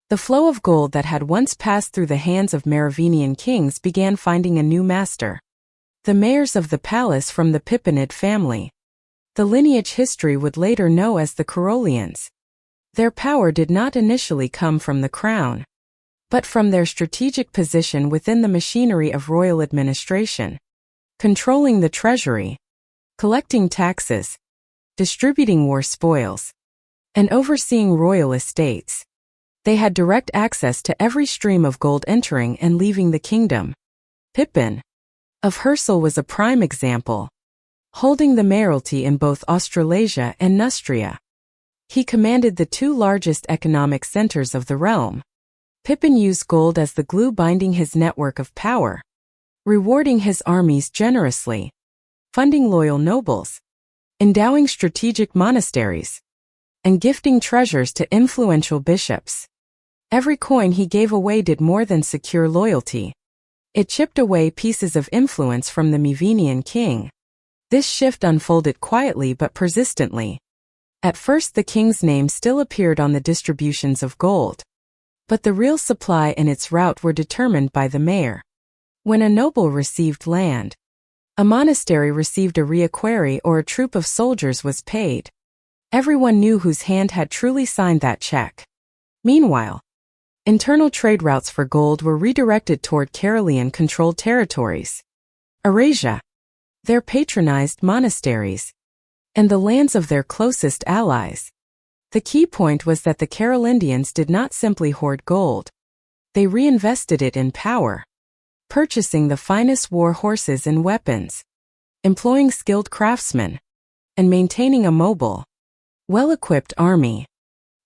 the flow of gold that had once passed through the hands of Merovingian kings began finding a new master. The mayors of the palace from the Pippinid family, the lineage history would later know as the Carolians. Their power did not initially come from the crown, but from their strategic position within the machinery of royal administration, controlling the treasury, collecting taxes, distributing war spoils, and overseeing royal estates. They had direct access to every stream of gold entering and leaving the kingdom. Pippin of Hersel was a prime example, holding the mayoralty in both Australasia and Neustria. He commanded the two largest economic centers of the realm. Pippin used gold as the glue binding his network of power, rewarding his armies generously, funding loyal nobles, endowing strategic monasteries, and gifting treasures to influential bishops. Every coin he gave away did more than secure loyalty. It chipped away pieces of influence from the Merovingian king. This shift unfolded quietly but persistently. At first the king's name still appeared on the distributions of gold, but the real supply and its route were determined by the mayor. When a noble received land, a monastery received a reliquary or a troop of soldiers was paid. Everyone knew whose hand had truly signed that check. Meanwhile, internal trade routes for gold were redirected toward Carolean-controlled territories. Eurasia, their patronized monasteries, and the lands of their closest allies. The key point was that the Carolingians did not simply hoard gold. They reinvested it in power, purchasing the finest war horses and weapons, employing skilled craftsmen, and maintaining a mobile, well-equipped army,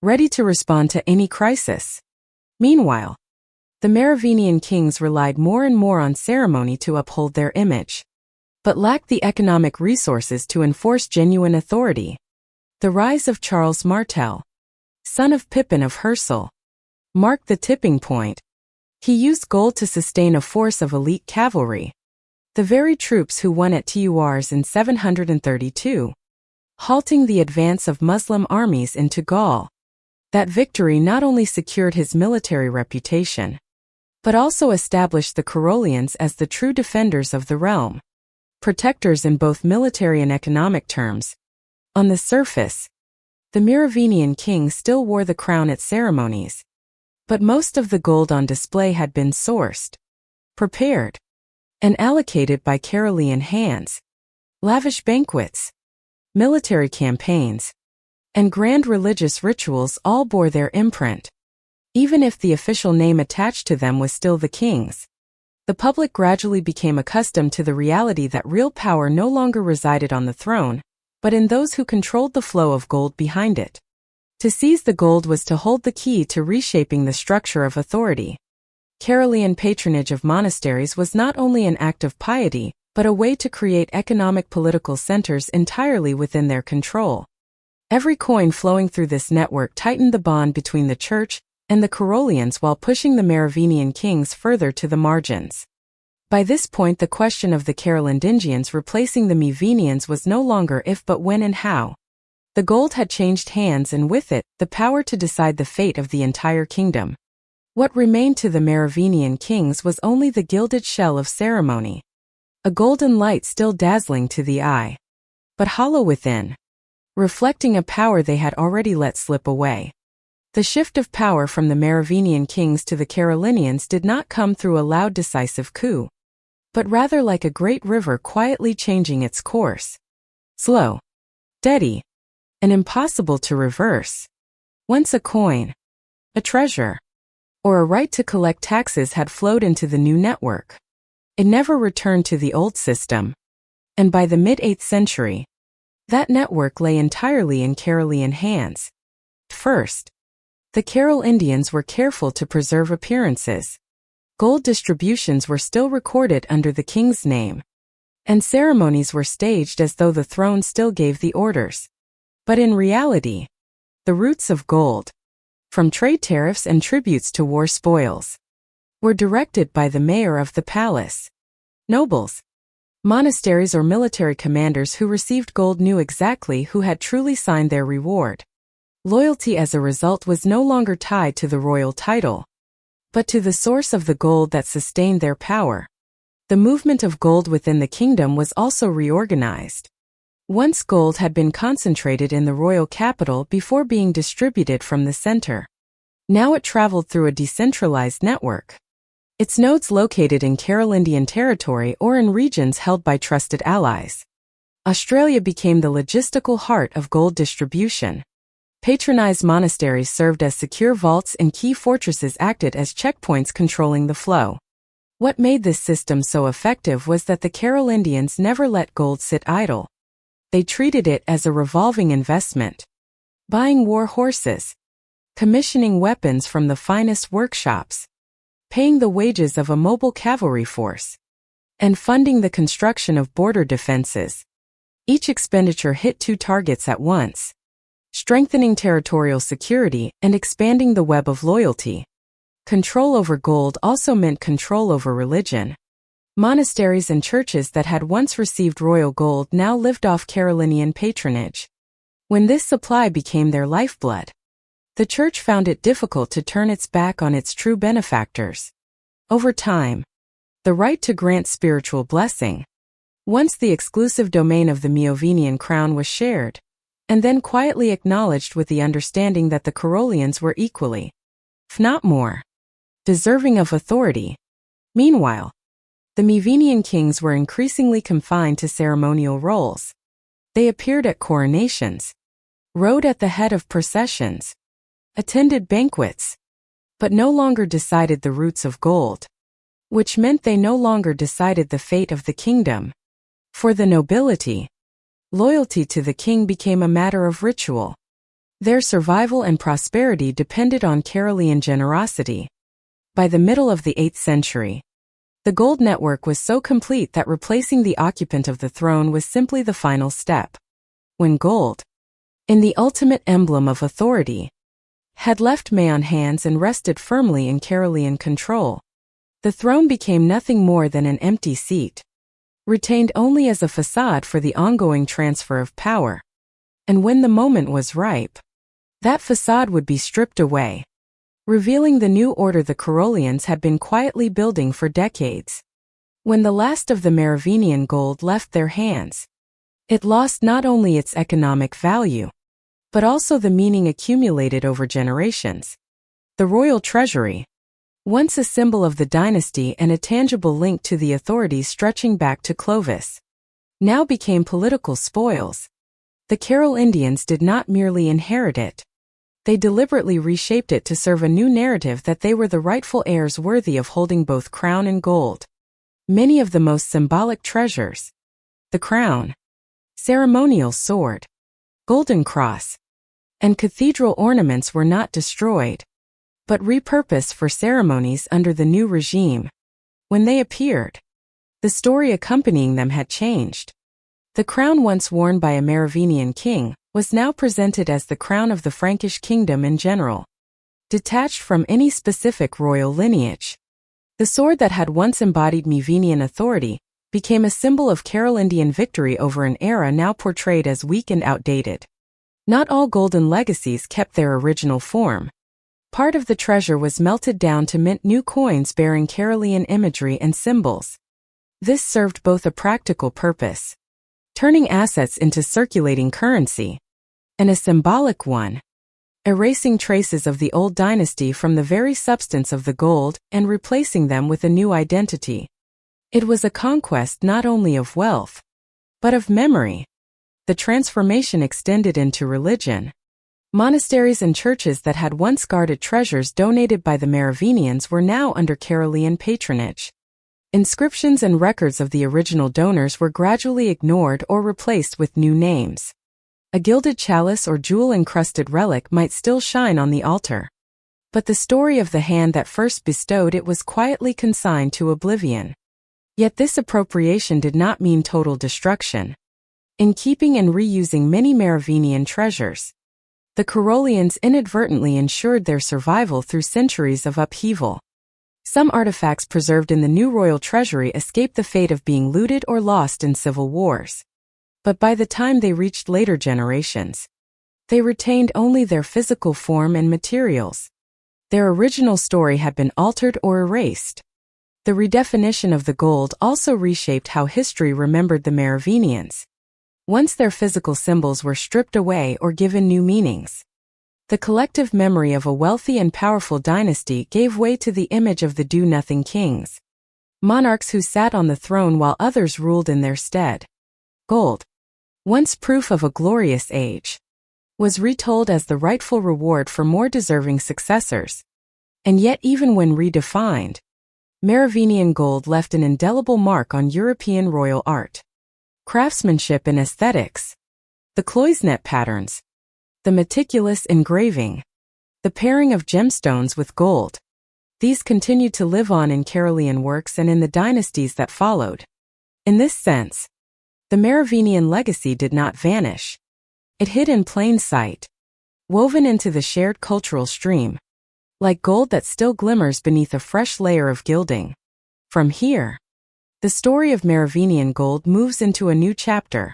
ready to respond to any crisis. Meanwhile, the Merovingian kings relied more and more on ceremony to uphold their image, but lacked the economic resources to enforce genuine authority. The rise of Charles Martel, son of Pippin of Hersel, marked the tipping point. He used gold to sustain a force of elite cavalry, the very troops who won at Tours in 732, halting the advance of Muslim armies into Gaul. That victory not only secured his military reputation, but also established the Carolians as the true defenders of the realm, protectors in both military and economic terms. On the surface, the Merovingian king still wore the crown at ceremonies, but most of the gold on display had been sourced, prepared, and allocated by Carolean hands. Lavish banquets, military campaigns, and grand religious rituals all bore their imprint. Even if the official name attached to them was still the king's, the public gradually became accustomed to the reality that real power no longer resided on the throne, but in those who controlled the flow of gold behind it. To seize the gold was to hold the key to reshaping the structure of authority. Carolean patronage of monasteries was not only an act of piety, but a way to create economic political centers entirely within their control. Every coin flowing through this network tightened the bond between the church and the Carolians while pushing the Merovingian kings further to the margins. By this point, the question of the Carolingians replacing the Merovingians was no longer if but when and how. The gold had changed hands, and with it, the power to decide the fate of the entire kingdom. What remained to the Merovingian kings was only the gilded shell of ceremony. A golden light still dazzling to the eye, but hollow within, reflecting a power they had already let slip away. The shift of power from the Merovingian kings to the Carolingians did not come through a loud decisive coup, but rather like a great river quietly changing its course. Slow, steady, and impossible to reverse. Once a coin, a treasure, or a right to collect taxes had flowed into the new network, it never returned to the old system. And by the mid-8th century, that network lay entirely in Carolingian hands. First, the Carolingians were careful to preserve appearances. Gold distributions were still recorded under the king's name, and ceremonies were staged as though the throne still gave the orders. But in reality, the roots of gold, from trade tariffs and tributes to war spoils, were directed by the mayor of the palace. Nobles, monasteries, or military commanders who received gold knew exactly who had truly signed their reward. Loyalty as a result was no longer tied to the royal title, but to the source of the gold that sustained their power. The movement of gold within the kingdom was also reorganized. Once gold had been concentrated in the royal capital before being distributed from the center. Now it traveled through a decentralized network. Its nodes located in Carolingian territory or in regions held by trusted allies. Australia became the logistical heart of gold distribution. Patronized monasteries served as secure vaults, and key fortresses acted as checkpoints controlling the flow. What made this system so effective was that the Carolingians never let gold sit idle. They treated it as a revolving investment, buying war horses, commissioning weapons from the finest workshops, paying the wages of a mobile cavalry force, and funding the construction of border defenses. Each expenditure hit two targets at once: strengthening territorial security and expanding the web of loyalty. Control over gold also meant control over religion. Monasteries and churches that had once received royal gold now lived off Carolingian patronage. When this supply became their lifeblood, the church found it difficult to turn its back on its true benefactors. Over time, the right to grant spiritual blessing, once the exclusive domain of the Merovingian crown, was shared, and then quietly acknowledged with the understanding that the Carolians were equally, if not more, deserving of authority. Meanwhile, the Merovingian kings were increasingly confined to ceremonial roles. They appeared at coronations, rode at the head of processions, attended banquets, but no longer decided the roots of gold, which meant they no longer decided the fate of the kingdom. For the nobility, loyalty to the king became a matter of ritual. Their survival and prosperity depended on Carolingian generosity. By the middle of the 8th century, the gold network was so complete that replacing the occupant of the throne was simply the final step. When gold, in the ultimate emblem of authority, had left Mayon's hands and rested firmly in Carolingian control, the throne became nothing more than an empty seat, retained only as a facade for the ongoing transfer of power. And when the moment was ripe, that facade would be stripped away, revealing the new order the Carolians had been quietly building for decades. When the last of the Merovingian gold left their hands, it lost not only its economic value, but also the meaning accumulated over generations. The royal treasury, once a symbol of the dynasty and a tangible link to the authorities stretching back to Clovis, now became political spoils. The Carolingians did not merely inherit it. They deliberately reshaped it to serve a new narrative that they were the rightful heirs worthy of holding both crown and gold. Many of the most symbolic treasures, the crown, ceremonial sword, golden cross, and cathedral ornaments, were not destroyed, but repurposed for ceremonies under the new regime. When they appeared, the story accompanying them had changed. The crown once worn by a Merovingian king was now presented as the crown of the Frankish kingdom in general, detached from any specific royal lineage. The sword that had once embodied Merovingian authority became a symbol of Carolingian victory over an era now portrayed as weak and outdated. Not all golden legacies kept their original form. Part of the treasure was melted down to mint new coins bearing Carolingian imagery and symbols. This served both a practical purpose, turning assets into circulating currency, and a symbolic one, erasing traces of the old dynasty from the very substance of the gold and replacing them with a new identity. It was a conquest not only of wealth, but of memory. The transformation extended into religion. Monasteries and churches that had once guarded treasures donated by the Merovingians were now under Carolingian patronage. Inscriptions and records of the original donors were gradually ignored or replaced with new names. A gilded chalice or jewel-encrusted relic might still shine on the altar. But the story of the hand that first bestowed it was quietly consigned to oblivion. Yet this appropriation did not mean total destruction. In keeping and reusing many Merovingian treasures, the Carolingians inadvertently ensured their survival through centuries of upheaval. Some artifacts preserved in the new royal treasury escaped the fate of being looted or lost in civil wars. But by the time they reached later generations, they retained only their physical form and materials. Their original story had been altered or erased. The redefinition of the gold also reshaped how history remembered the Merovingians. Once their physical symbols were stripped away or given new meanings, the collective memory of a wealthy and powerful dynasty gave way to the image of the do-nothing kings, monarchs who sat on the throne while others ruled in their stead. Gold, once proof of a glorious age, was retold as the rightful reward for more deserving successors. And yet even when redefined, Merovingian gold left an indelible mark on European royal art. Craftsmanship and aesthetics, the cloisonné patterns, the meticulous engraving, the pairing of gemstones with gold. These continued to live on in Carolingian works and in the dynasties that followed. In this sense, the Merovingian legacy did not vanish. It hid in plain sight, woven into the shared cultural stream, like gold that still glimmers beneath a fresh layer of gilding. From here, the story of Merovingian gold moves into a new chapter,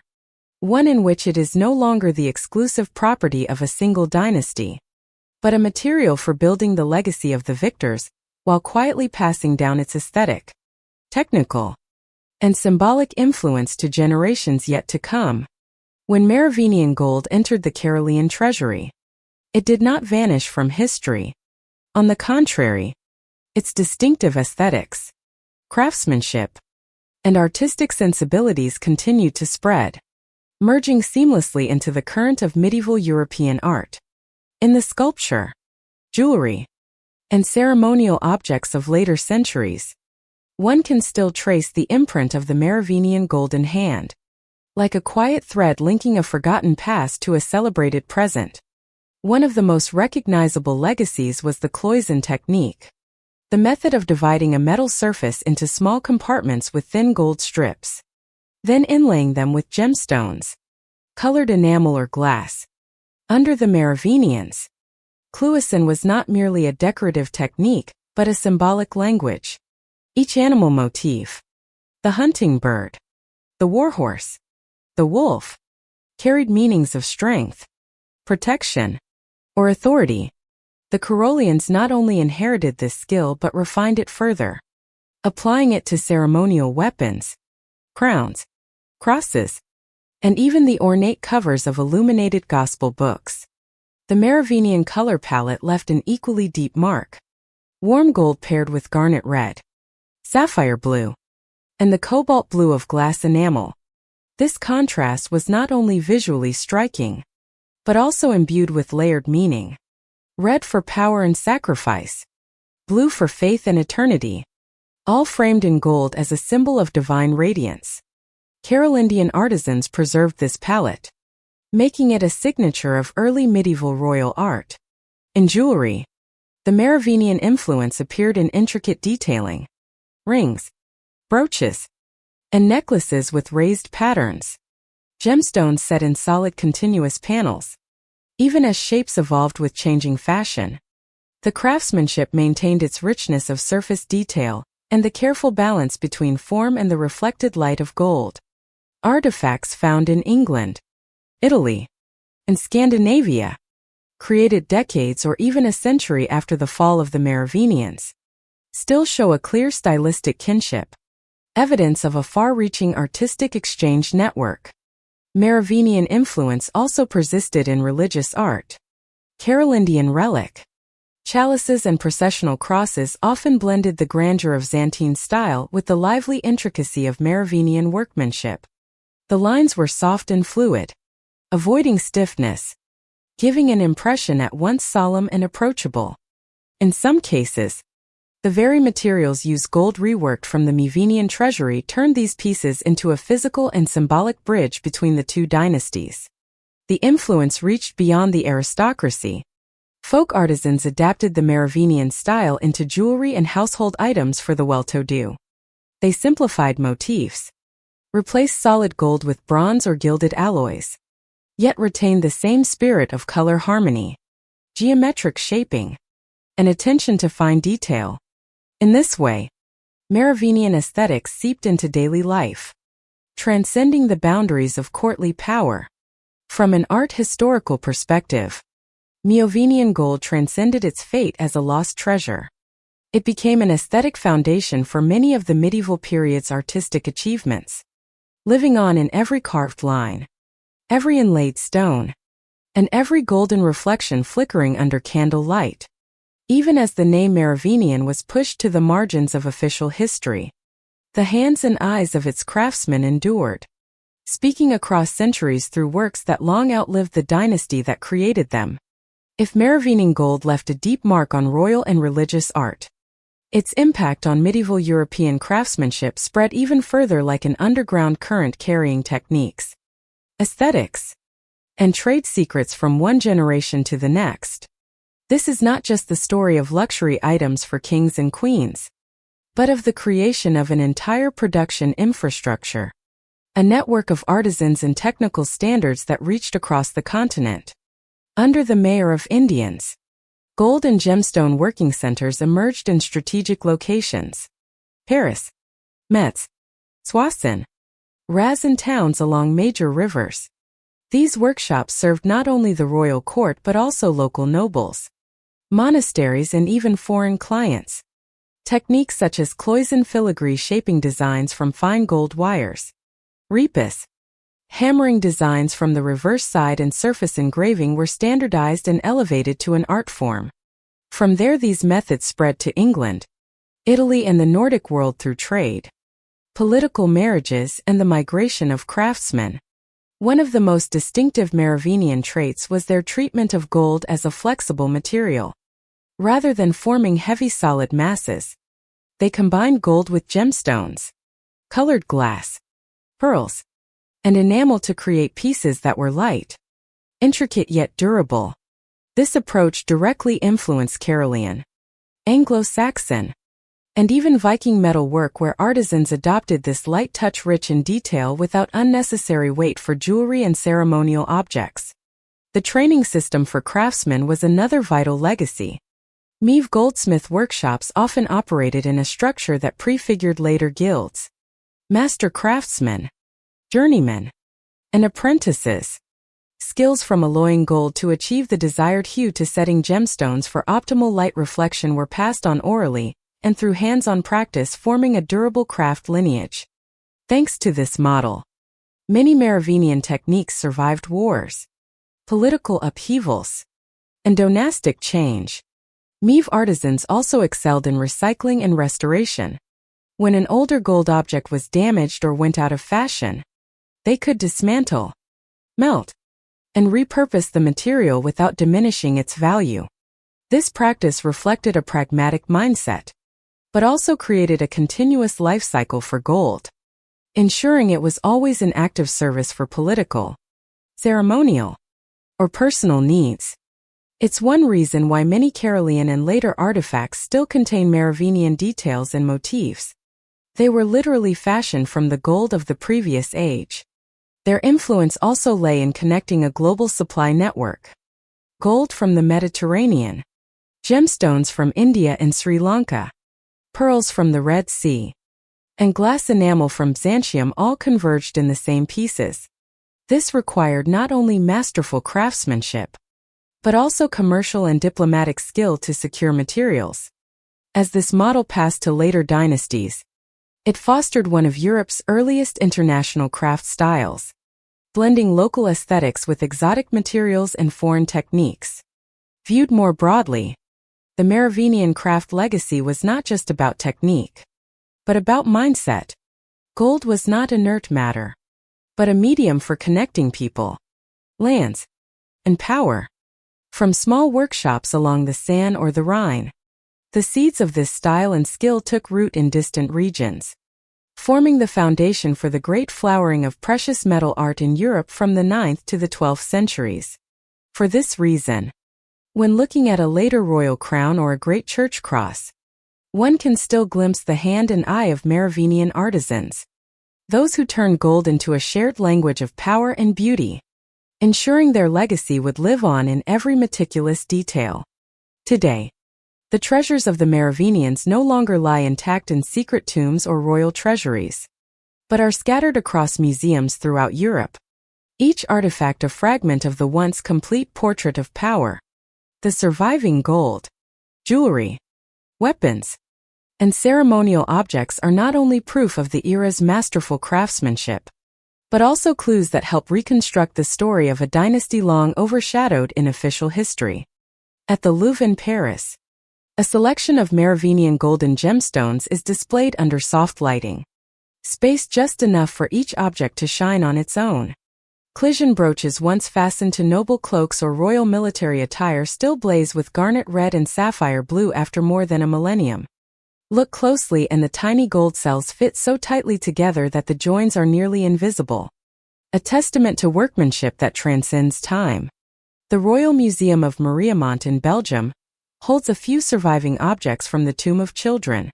one in which it is no longer the exclusive property of a single dynasty, but a material for building the legacy of the victors, while quietly passing down its aesthetic, technical, and symbolic influence to generations yet to come. When Merovingian gold entered the Carolingian treasury, it did not vanish from history. On the contrary, its distinctive aesthetics, craftsmanship, and artistic sensibilities continued to spread, merging seamlessly into the current of medieval European art. In the sculpture, jewelry, and ceremonial objects of later centuries, one can still trace the imprint of the Merovingian golden hand, like a quiet thread linking a forgotten past to a celebrated present. One of the most recognizable legacies was the cloison technique, the method of dividing a metal surface into small compartments with thin gold strips, then inlaying them with gemstones, colored enamel or glass. Under the Merovingians, cloison was not merely a decorative technique, but a symbolic language. Each animal motif, the hunting bird, the warhorse, the wolf, carried meanings of strength, protection, or authority. The Carolingians not only inherited this skill but refined it further, applying it to ceremonial weapons, crowns, crosses, and even the ornate covers of illuminated gospel books. The Merovingian color palette left an equally deep mark. Warm gold paired with garnet red, sapphire blue, and the cobalt blue of glass enamel. This contrast was not only visually striking, but also imbued with layered meaning. Red for power and sacrifice, blue for faith and eternity, all framed in gold as a symbol of divine radiance. Carolingian artisans preserved this palette, making it a signature of early medieval royal art. In jewelry, the Merovingian influence appeared in intricate detailing, rings, brooches, and necklaces with raised patterns. Gemstones set in solid continuous panels. Even as shapes evolved with changing fashion, the craftsmanship maintained its richness of surface detail and the careful balance between form and the reflected light of gold. Artifacts found in England, Italy, and Scandinavia, created decades or even a century after the fall of the Merovingians, still show a clear stylistic kinship, evidence of a far-reaching artistic exchange network. Merovingian influence also persisted in religious art. Carolingian relic, chalices and processional crosses often blended the grandeur of Byzantine style with the lively intricacy of Merovingian workmanship. The lines were soft and fluid, avoiding stiffness, giving an impression at once solemn and approachable. In some cases, the very materials used, gold reworked from the Merovingian treasury, turned these pieces into a physical and symbolic bridge between the two dynasties. The influence reached beyond the aristocracy. Folk artisans adapted the Merovingian style into jewelry and household items for the well-to-do. They simplified motifs, replaced solid gold with bronze or gilded alloys, yet retained the same spirit of color harmony, geometric shaping, and attention to fine detail. In this way, Merovingian aesthetics seeped into daily life, transcending the boundaries of courtly power. From an art historical perspective, Merovingian gold transcended its fate as a lost treasure. It became an aesthetic foundation for many of the medieval period's artistic achievements, living on in every carved line, every inlaid stone, and every golden reflection flickering under candle light. Even as the name Merovingian was pushed to the margins of official history, the hands and eyes of its craftsmen endured, speaking across centuries through works that long outlived the dynasty that created them. If Merovingian gold left a deep mark on royal and religious art, its impact on medieval European craftsmanship spread even further, like an underground current carrying techniques, aesthetics, and trade secrets from one generation to the next. This is not just the story of luxury items for kings and queens, but of the creation of an entire production infrastructure, a network of artisans and technical standards that reached across the continent. Under the Mayor of Indians, gold and gemstone working centers emerged in strategic locations: Paris, Metz, Soissons, Raz, and towns along major rivers. These workshops served not only the royal court but also local nobles, monasteries, and even foreign clients. Techniques such as cloisonne filigree, shaping designs from fine gold wires, repousse, hammering designs from the reverse side, and surface engraving were standardized and elevated to an art form. From there, these methods spread to England, Italy, and the Nordic world through trade, political marriages, and the migration of craftsmen. One of the most distinctive Merovingian traits was their treatment of gold as a flexible material. Rather than forming heavy solid masses, they combined gold with gemstones, colored glass, pearls, and enamel to create pieces that were light, intricate yet durable. This approach directly influenced Carolingian, Anglo-Saxon, and even Viking metal work, where artisans adopted this light touch, rich in detail without unnecessary weight, for jewelry and ceremonial objects. The training system for craftsmen was another vital legacy. Meve goldsmith workshops often operated in a structure that prefigured later guilds, master craftsmen, journeymen, and apprentices. Skills from alloying gold to achieve the desired hue to setting gemstones for optimal light reflection were passed on orally and through hands-on practice, forming a durable craft lineage. Thanks to this model, many Merovingian techniques survived wars, political upheavals, and dynastic change. Meve artisans also excelled in recycling and restoration. When an older gold object was damaged or went out of fashion, they could dismantle, melt, and repurpose the material without diminishing its value. This practice reflected a pragmatic mindset, but also created a continuous life cycle for gold, ensuring it was always in active service for political, ceremonial, or personal needs. It's one reason why many Carolingian and later artifacts still contain Merovingian details and motifs. They were literally fashioned from the gold of the previous age. Their influence also lay in connecting a global supply network. Gold from the Mediterranean, gemstones from India and Sri Lanka, pearls from the Red Sea, and glass enamel from Byzantium all converged in the same pieces. This required not only masterful craftsmanship, but also commercial and diplomatic skill to secure materials. As this model passed to later dynasties, it fostered one of Europe's earliest international craft styles, blending local aesthetics with exotic materials and foreign techniques. Viewed more broadly, the Merovingian craft legacy was not just about technique, but about mindset. Gold was not inert matter, but a medium for connecting people, lands, and power. From small workshops along the Seine or the Rhine, the seeds of this style and skill took root in distant regions, forming the foundation for the great flowering of precious metal art in Europe from the 9th to the 12th centuries. For this reason, when looking at a later royal crown or a great church cross, one can still glimpse the hand and eye of Merovingian artisans, those who turned gold into a shared language of power and beauty, ensuring their legacy would live on in every meticulous detail. Today, the treasures of the Merovingians no longer lie intact in secret tombs or royal treasuries, but are scattered across museums throughout Europe, each artifact a fragment of the once complete portrait of power. The surviving gold, jewelry, weapons, and ceremonial objects are not only proof of the era's masterful craftsmanship, but also clues that help reconstruct the story of a dynasty long overshadowed in official history. At the Louvre in Paris, a selection of Merovingian golden gemstones is displayed under soft lighting, spaced just enough for each object to shine on its own. Clitian brooches once fastened to noble cloaks or royal military attire still blaze with garnet red and sapphire blue after more than a millennium. Look closely and the tiny gold cells fit so tightly together that the joins are nearly invisible, a testament to workmanship that transcends time. The Royal Museum of Mariemont in Belgium holds a few surviving objects from the Tomb of Children,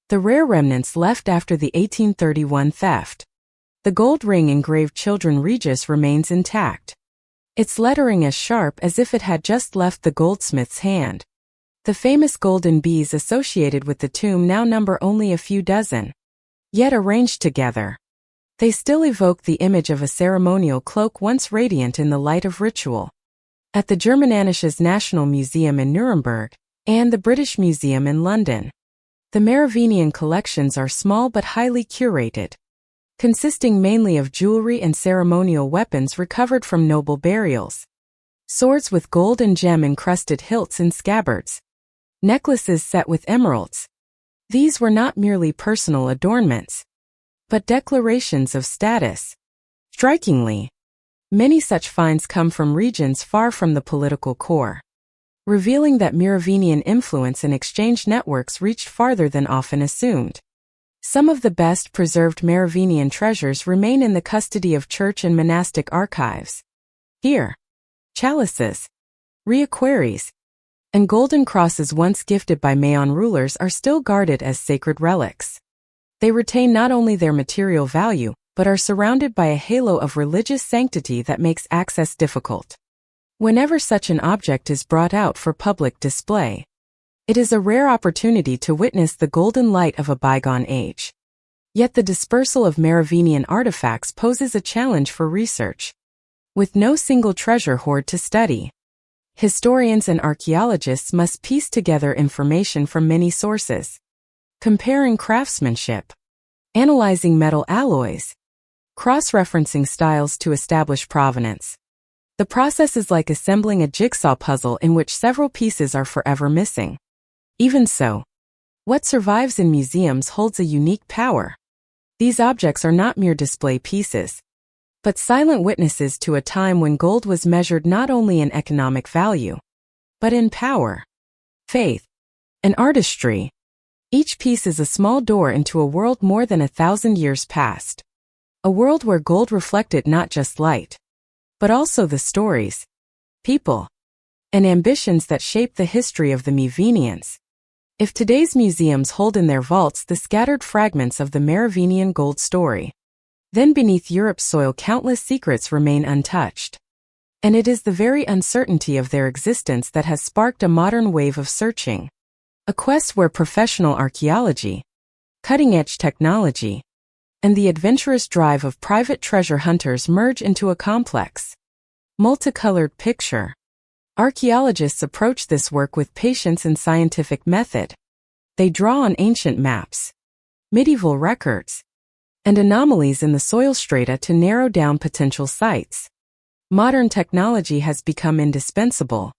the rare remnants left after the 1831 theft. The gold ring engraved Children Regis remains intact, its lettering as sharp as if it had just left the goldsmith's hand. The famous golden bees associated with the tomb now number only a few dozen, yet arranged together, they still evoke the image of a ceremonial cloak once radiant in the light of ritual. At the Germanisches National Museum in Nuremberg and the British Museum in London, the Merovingian collections are small but highly curated, consisting mainly of jewelry and ceremonial weapons recovered from noble burials. Swords with gold and gem-encrusted hilts and scabbards, necklaces set with emeralds. These were not merely personal adornments, but declarations of status. Strikingly, many such finds come from regions far from the political core, revealing that Merovingian influence and exchange networks reached farther than often assumed. Some of the best preserved Merovingian treasures remain in the custody of church and monastic archives. Here, chalices, reliquaries, and golden crosses once gifted by Mayan rulers are still guarded as sacred relics. They retain not only their material value, but are surrounded by a halo of religious sanctity that makes access difficult. Whenever such an object is brought out for public display, it is a rare opportunity to witness the golden light of a bygone age. Yet the dispersal of Merovingian artifacts poses a challenge for research. With no single treasure hoard to study, historians and archaeologists must piece together information from many sources, comparing craftsmanship, analyzing metal alloys, cross-referencing styles to establish provenance. The process is like assembling a jigsaw puzzle in which several pieces are forever missing. Even so, what survives in museums holds a unique power. These objects are not mere display pieces, but silent witnesses to a time when gold was measured not only in economic value, but in power, faith, and artistry. Each piece is a small door into a world more than 1,000 years past. A world where gold reflected not just light, but also the stories, people, and ambitions that shaped the history of the Merovingians. If today's museums hold in their vaults the scattered fragments of the Merovingian gold story, Then beneath Europe's soil countless secrets remain untouched. And it is the very uncertainty of their existence that has sparked a modern wave of searching. A quest where professional archaeology, cutting-edge technology, and the adventurous drive of private treasure hunters merge into a complex, multicolored picture. Archaeologists approach this work with patience and scientific method. They draw on ancient maps, medieval records, and anomalies in the soil strata to narrow down potential sites. Modern technology has become indispensable.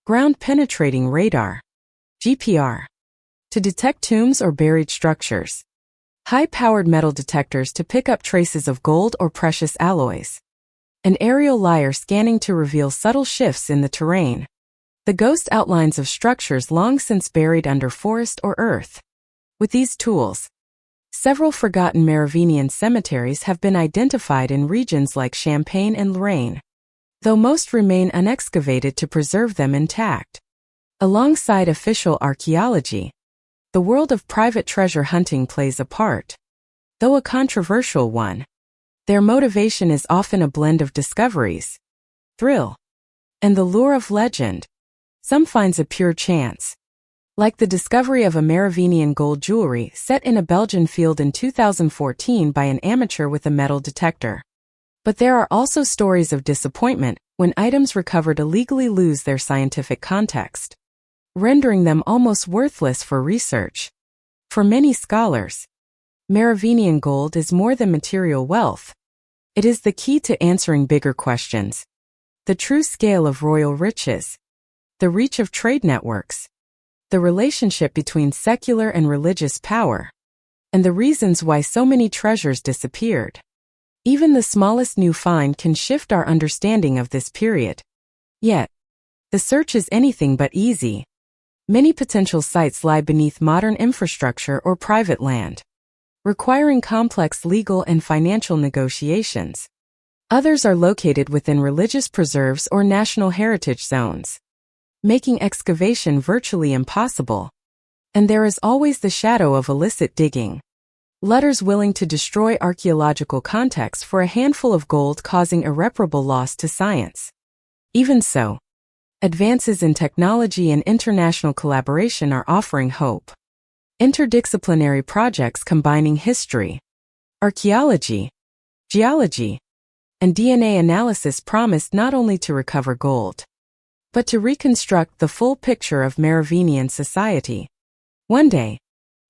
Ground-penetrating radar, GPR, to detect tombs or buried structures. High-powered metal detectors to pick up traces of gold or precious alloys. An aerial lyre scanning to reveal subtle shifts in the terrain. The ghost outlines of structures long since buried under forest or earth. With these tools, several forgotten Merovingian cemeteries have been identified in regions like Champagne and Lorraine, though most remain unexcavated to preserve them intact. Alongside official archaeology, the world of private treasure hunting plays a part, though a controversial one. Their motivation is often a blend of discoveries, thrill, and the lure of legend. Some finds a pure chance, like the discovery of a Merovingian gold jewelry set in a Belgian field in 2014 by an amateur with a metal detector. But there are also stories of disappointment when items recovered illegally lose their scientific context, rendering them almost worthless for research. For many scholars, Merovingian gold is more than material wealth. It is the key to answering bigger questions: the true scale of royal riches, the reach of trade networks, the relationship between secular and religious power, and the reasons why so many treasures disappeared. Even the smallest new find can shift our understanding of this period. Yet, the search is anything but easy. Many potential sites lie beneath modern infrastructure or private land, requiring complex legal and financial negotiations. Others are located within religious preserves or national heritage zones, making excavation virtually impossible. And there is always the shadow of illicit digging. Letters willing to destroy archaeological context for a handful of gold, causing irreparable loss to science. Even so, advances in technology and international collaboration are offering hope. Interdisciplinary projects combining history, archaeology, geology, and DNA analysis promise not only to recover gold, but to reconstruct the full picture of Merovingian society. One day,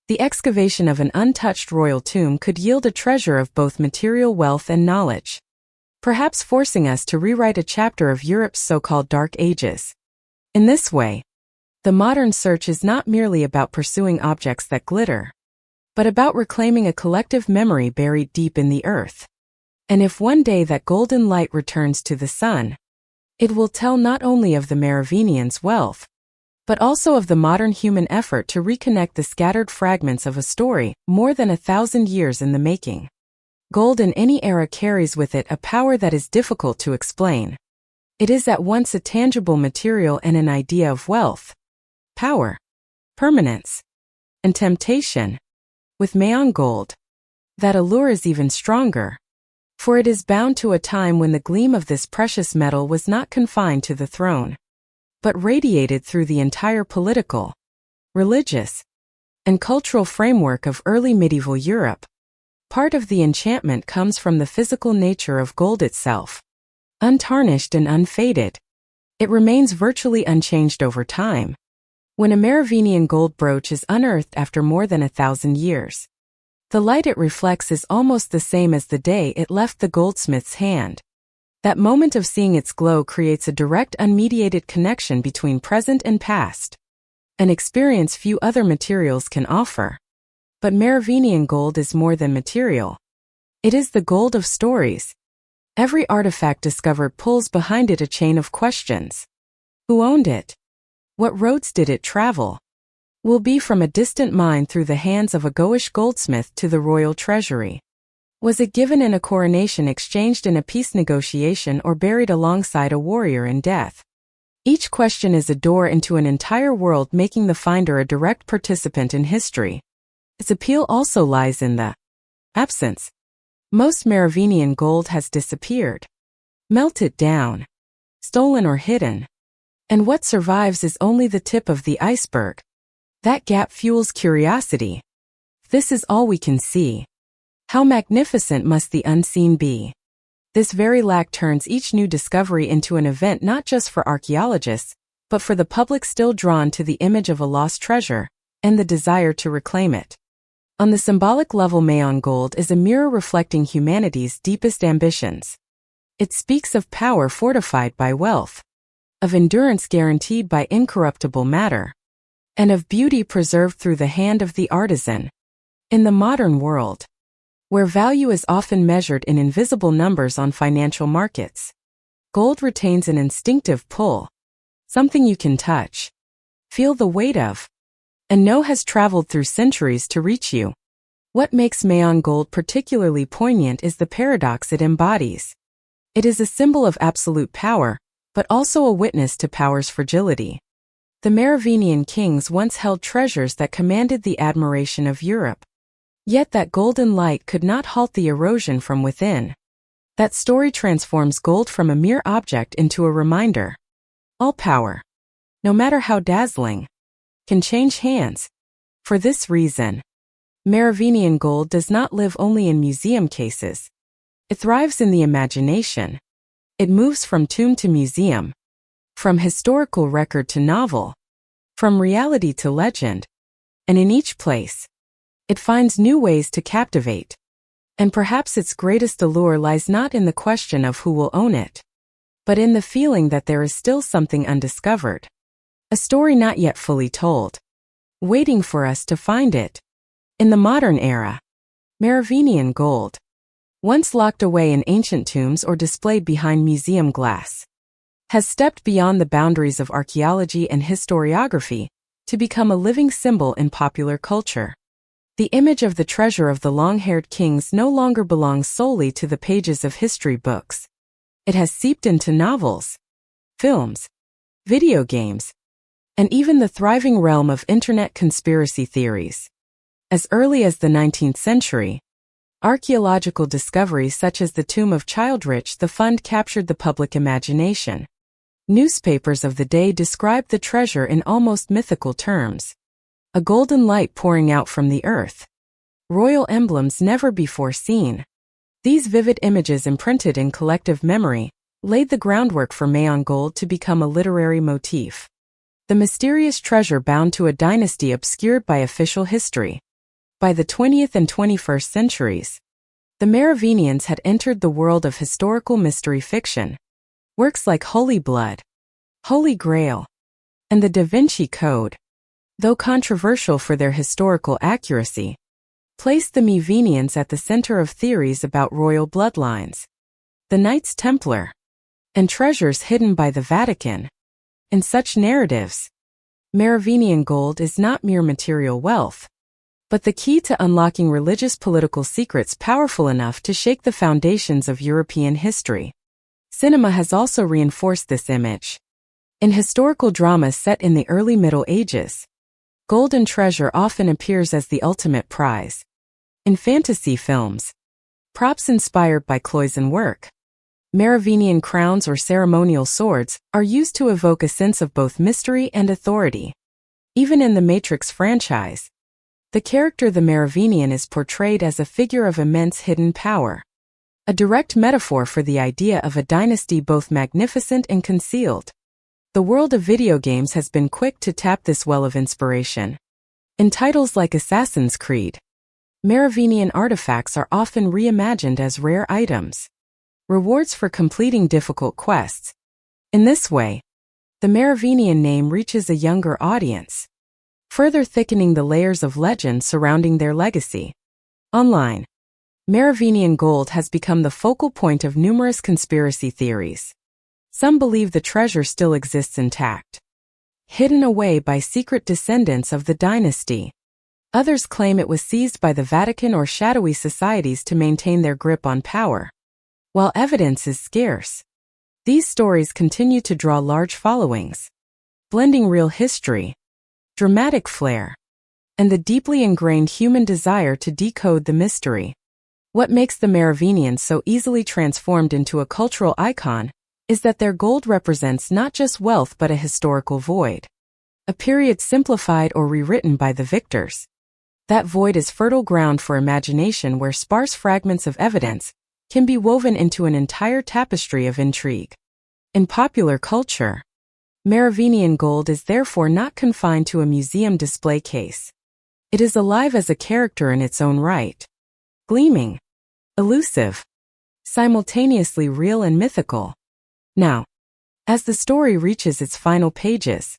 the excavation of an untouched royal tomb could yield a treasure of both material wealth and knowledge, perhaps forcing us to rewrite a chapter of Europe's so-called Dark Ages. In this way, the modern search is not merely about pursuing objects that glitter, but about reclaiming a collective memory buried deep in the earth. And if one day that golden light returns to the sun, it will tell not only of the Merovingians' wealth, but also of the modern human effort to reconnect the scattered fragments of a story more than 1,000 years in the making. Gold in any era carries with it a power that is difficult to explain. It is at once a tangible material and an idea of wealth, power, permanence, and temptation. With Mayan gold, that allure is even stronger, for it is bound to a time when the gleam of this precious metal was not confined to the throne, but radiated through the entire political, religious, and cultural framework of early medieval Europe. Part of the enchantment comes from the physical nature of gold itself. Untarnished and unfaded, it remains virtually unchanged over time. When a Merovingian gold brooch is unearthed after more than 1,000 years, the light it reflects is almost the same as the day it left the goldsmith's hand. That moment of seeing its glow creates a direct, unmediated connection between present and past, an experience few other materials can offer. But Merovingian gold is more than material. It is the gold of stories. Every artifact discovered pulls behind it a chain of questions. Who owned it? What roads did it travel? Will be from a distant mine through the hands of a gauche goldsmith to the royal treasury. Was it given in a coronation, exchanged in a peace negotiation, or buried alongside a warrior in death? Each question is a door into an entire world, making the finder a direct participant in history. Its appeal also lies in the absence. Most Merovingian gold has disappeared, melted down, stolen or hidden. And what survives is only the tip of the iceberg. That gap fuels curiosity. This is all we can see. How magnificent must the unseen be? This very lack turns each new discovery into an event not just for archaeologists, but for the public still drawn to the image of a lost treasure and the desire to reclaim it. On the symbolic level, Mayan gold is a mirror reflecting humanity's deepest ambitions. It speaks of power fortified by wealth, of endurance guaranteed by incorruptible matter, and of beauty preserved through the hand of the artisan. In the modern world, where value is often measured in invisible numbers on financial markets, gold retains an instinctive pull, something you can touch, feel the weight of, and know has traveled through centuries to reach you. What makes Mayan gold particularly poignant is the paradox it embodies. It is a symbol of absolute power, but also a witness to power's fragility. The Merovingian kings once held treasures that commanded the admiration of Europe. Yet that golden light could not halt the erosion from within. That story transforms gold from a mere object into a reminder. All power, no matter how dazzling, can change hands. For this reason, Merovingian gold does not live only in museum cases. It thrives in the imagination. It moves from tomb to museum, from historical record to novel, from reality to legend. And in each place, it finds new ways to captivate. And perhaps its greatest allure lies not in the question of who will own it, but in the feeling that there is still something undiscovered. A story not yet fully told, waiting for us to find it. In the modern era, Merovingian gold, once locked away in ancient tombs or displayed behind museum glass, has stepped beyond the boundaries of archaeology and historiography to become a living symbol in popular culture. The image of the treasure of the long-haired kings no longer belongs solely to the pages of history books. It has seeped into novels, films, video games, and even the thriving realm of internet conspiracy theories. As early as the 19th century, archaeological discoveries such as the tomb of Childrich the Fund captured the public imagination. Newspapers of the day described the treasure in almost mythical terms. A golden light pouring out from the earth. Royal emblems never before seen. These vivid images imprinted in collective memory laid the groundwork for Mayan gold to become a literary motif. The mysterious treasure bound to a dynasty obscured by official history. By the 20th and 21st centuries, the Merovingians had entered the world of historical mystery fiction. Works like Holy Blood, Holy Grail, and the Da Vinci Code, though controversial for their historical accuracy, placed the Merovingians at the center of theories about royal bloodlines, the Knights Templar, and treasures hidden by the Vatican. In such narratives, Merovingian gold is not mere material wealth, but the key to unlocking religious political secrets powerful enough to shake the foundations of European history. Cinema has also reinforced this image. In historical dramas set in the early Middle Ages, golden treasure often appears as the ultimate prize. In fantasy films, props inspired by Cloyson work, Merovingian crowns or ceremonial swords are used to evoke a sense of both mystery and authority. Even in the Matrix franchise, the character the Merovingian is portrayed as a figure of immense hidden power. A direct metaphor for the idea of a dynasty both magnificent and concealed. The world of video games has been quick to tap this well of inspiration. In titles like Assassin's Creed, Merovingian artifacts are often reimagined as rare items, rewards for completing difficult quests. In this way, the Merovingian name reaches a younger audience, further thickening the layers of legend surrounding their legacy. Online, Merovingian gold has become the focal point of numerous conspiracy theories. Some believe the treasure still exists intact, hidden away by secret descendants of the dynasty. Others claim it was seized by the Vatican or shadowy societies to maintain their grip on power. While evidence is scarce, these stories continue to draw large followings, blending real history, dramatic flair, and the deeply ingrained human desire to decode the mystery. What makes the Merovingians so easily transformed into a cultural icon is that their gold represents not just wealth but a historical void. A period simplified or rewritten by the victors. That void is fertile ground for imagination where sparse fragments of evidence can be woven into an entire tapestry of intrigue. In popular culture, Merovingian gold is therefore not confined to a museum display case. It is alive as a character in its own right. Gleaming, elusive, simultaneously real and mythical. Now, as the story reaches its final pages,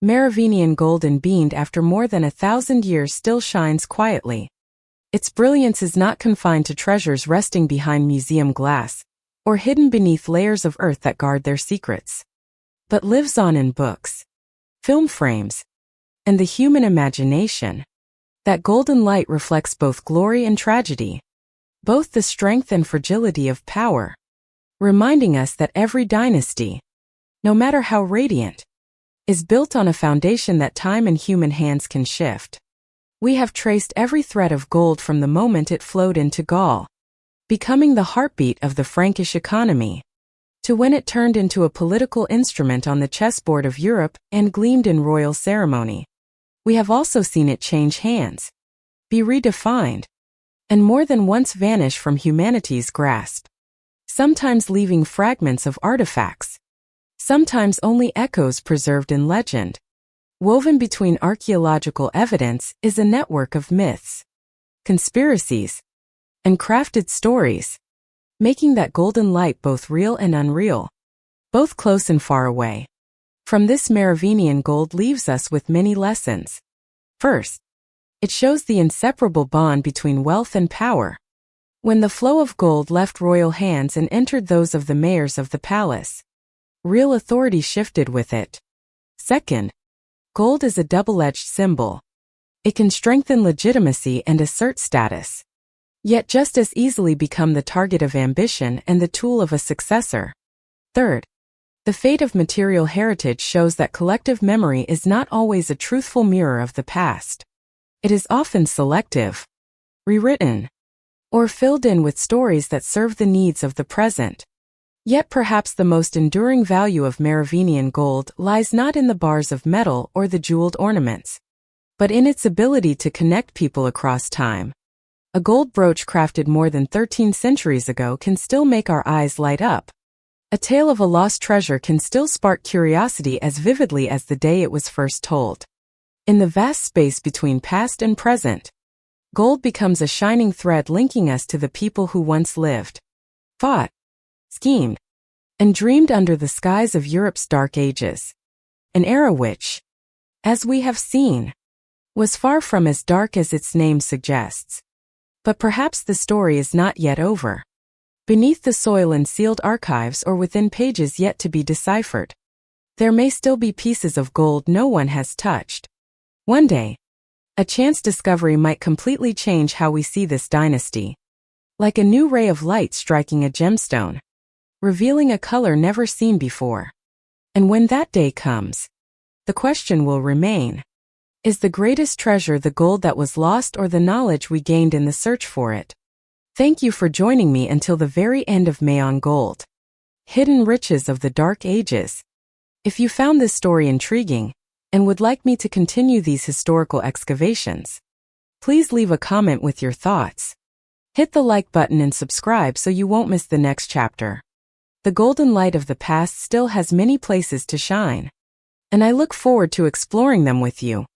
Merovingian gold unbeamed after more than 1,000 years still shines quietly. Its brilliance is not confined to treasures resting behind museum glass, or hidden beneath layers of earth that guard their secrets, but lives on in books, film frames, and the human imagination. That golden light reflects both glory and tragedy, both the strength and fragility of power, reminding us that every dynasty, no matter how radiant, is built on a foundation that time and human hands can shift. We have traced every thread of gold from the moment it flowed into Gaul, becoming the heartbeat of the Frankish economy, to when it turned into a political instrument on the chessboard of Europe and gleamed in royal ceremony. We have also seen it change hands, be redefined, and more than once vanish from humanity's grasp, sometimes leaving fragments of artifacts, sometimes only echoes preserved in legend. Woven between archaeological evidence is a network of myths, conspiracies, and crafted stories, making that golden light both real and unreal, both close and far away. From this, Merovingian gold leaves us with many lessons. First, it shows the inseparable bond between wealth and power. When the flow of gold left royal hands and entered those of the mayors of the palace, real authority shifted with it. Second, gold is a double-edged symbol. It can strengthen legitimacy and assert status, yet just as easily become the target of ambition and the tool of a successor. Third, the fate of material heritage shows that collective memory is not always a truthful mirror of the past. It is often selective, rewritten, or filled in with stories that serve the needs of the present. Yet perhaps the most enduring value of Merovingian gold lies not in the bars of metal or the jeweled ornaments, but in its ability to connect people across time. A gold brooch crafted more than 13 centuries ago can still make our eyes light up. A tale of a lost treasure can still spark curiosity as vividly as the day it was first told. In the vast space between past and present, gold becomes a shining thread linking us to the people who once lived, fought, schemed, and dreamed under the skies of Europe's dark ages. An era which, as we have seen, was far from as dark as its name suggests. But perhaps the story is not yet over. Beneath the soil in sealed archives or within pages yet to be deciphered, there may still be pieces of gold no one has touched. One day, a chance discovery might completely change how we see this dynasty, like a new ray of light striking a gemstone, revealing a color never seen before. And when that day comes, the question will remain: is the greatest treasure the gold that was lost or the knowledge we gained in the search for it? Thank you for joining me until the very end of Meon Gold, Hidden Riches of the Dark Ages. If you found this story intriguing and would like me to continue these historical excavations, please leave a comment with your thoughts. Hit the like button and subscribe so you won't miss the next chapter. The golden light of the past still has many places to shine, and I look forward to exploring them with you.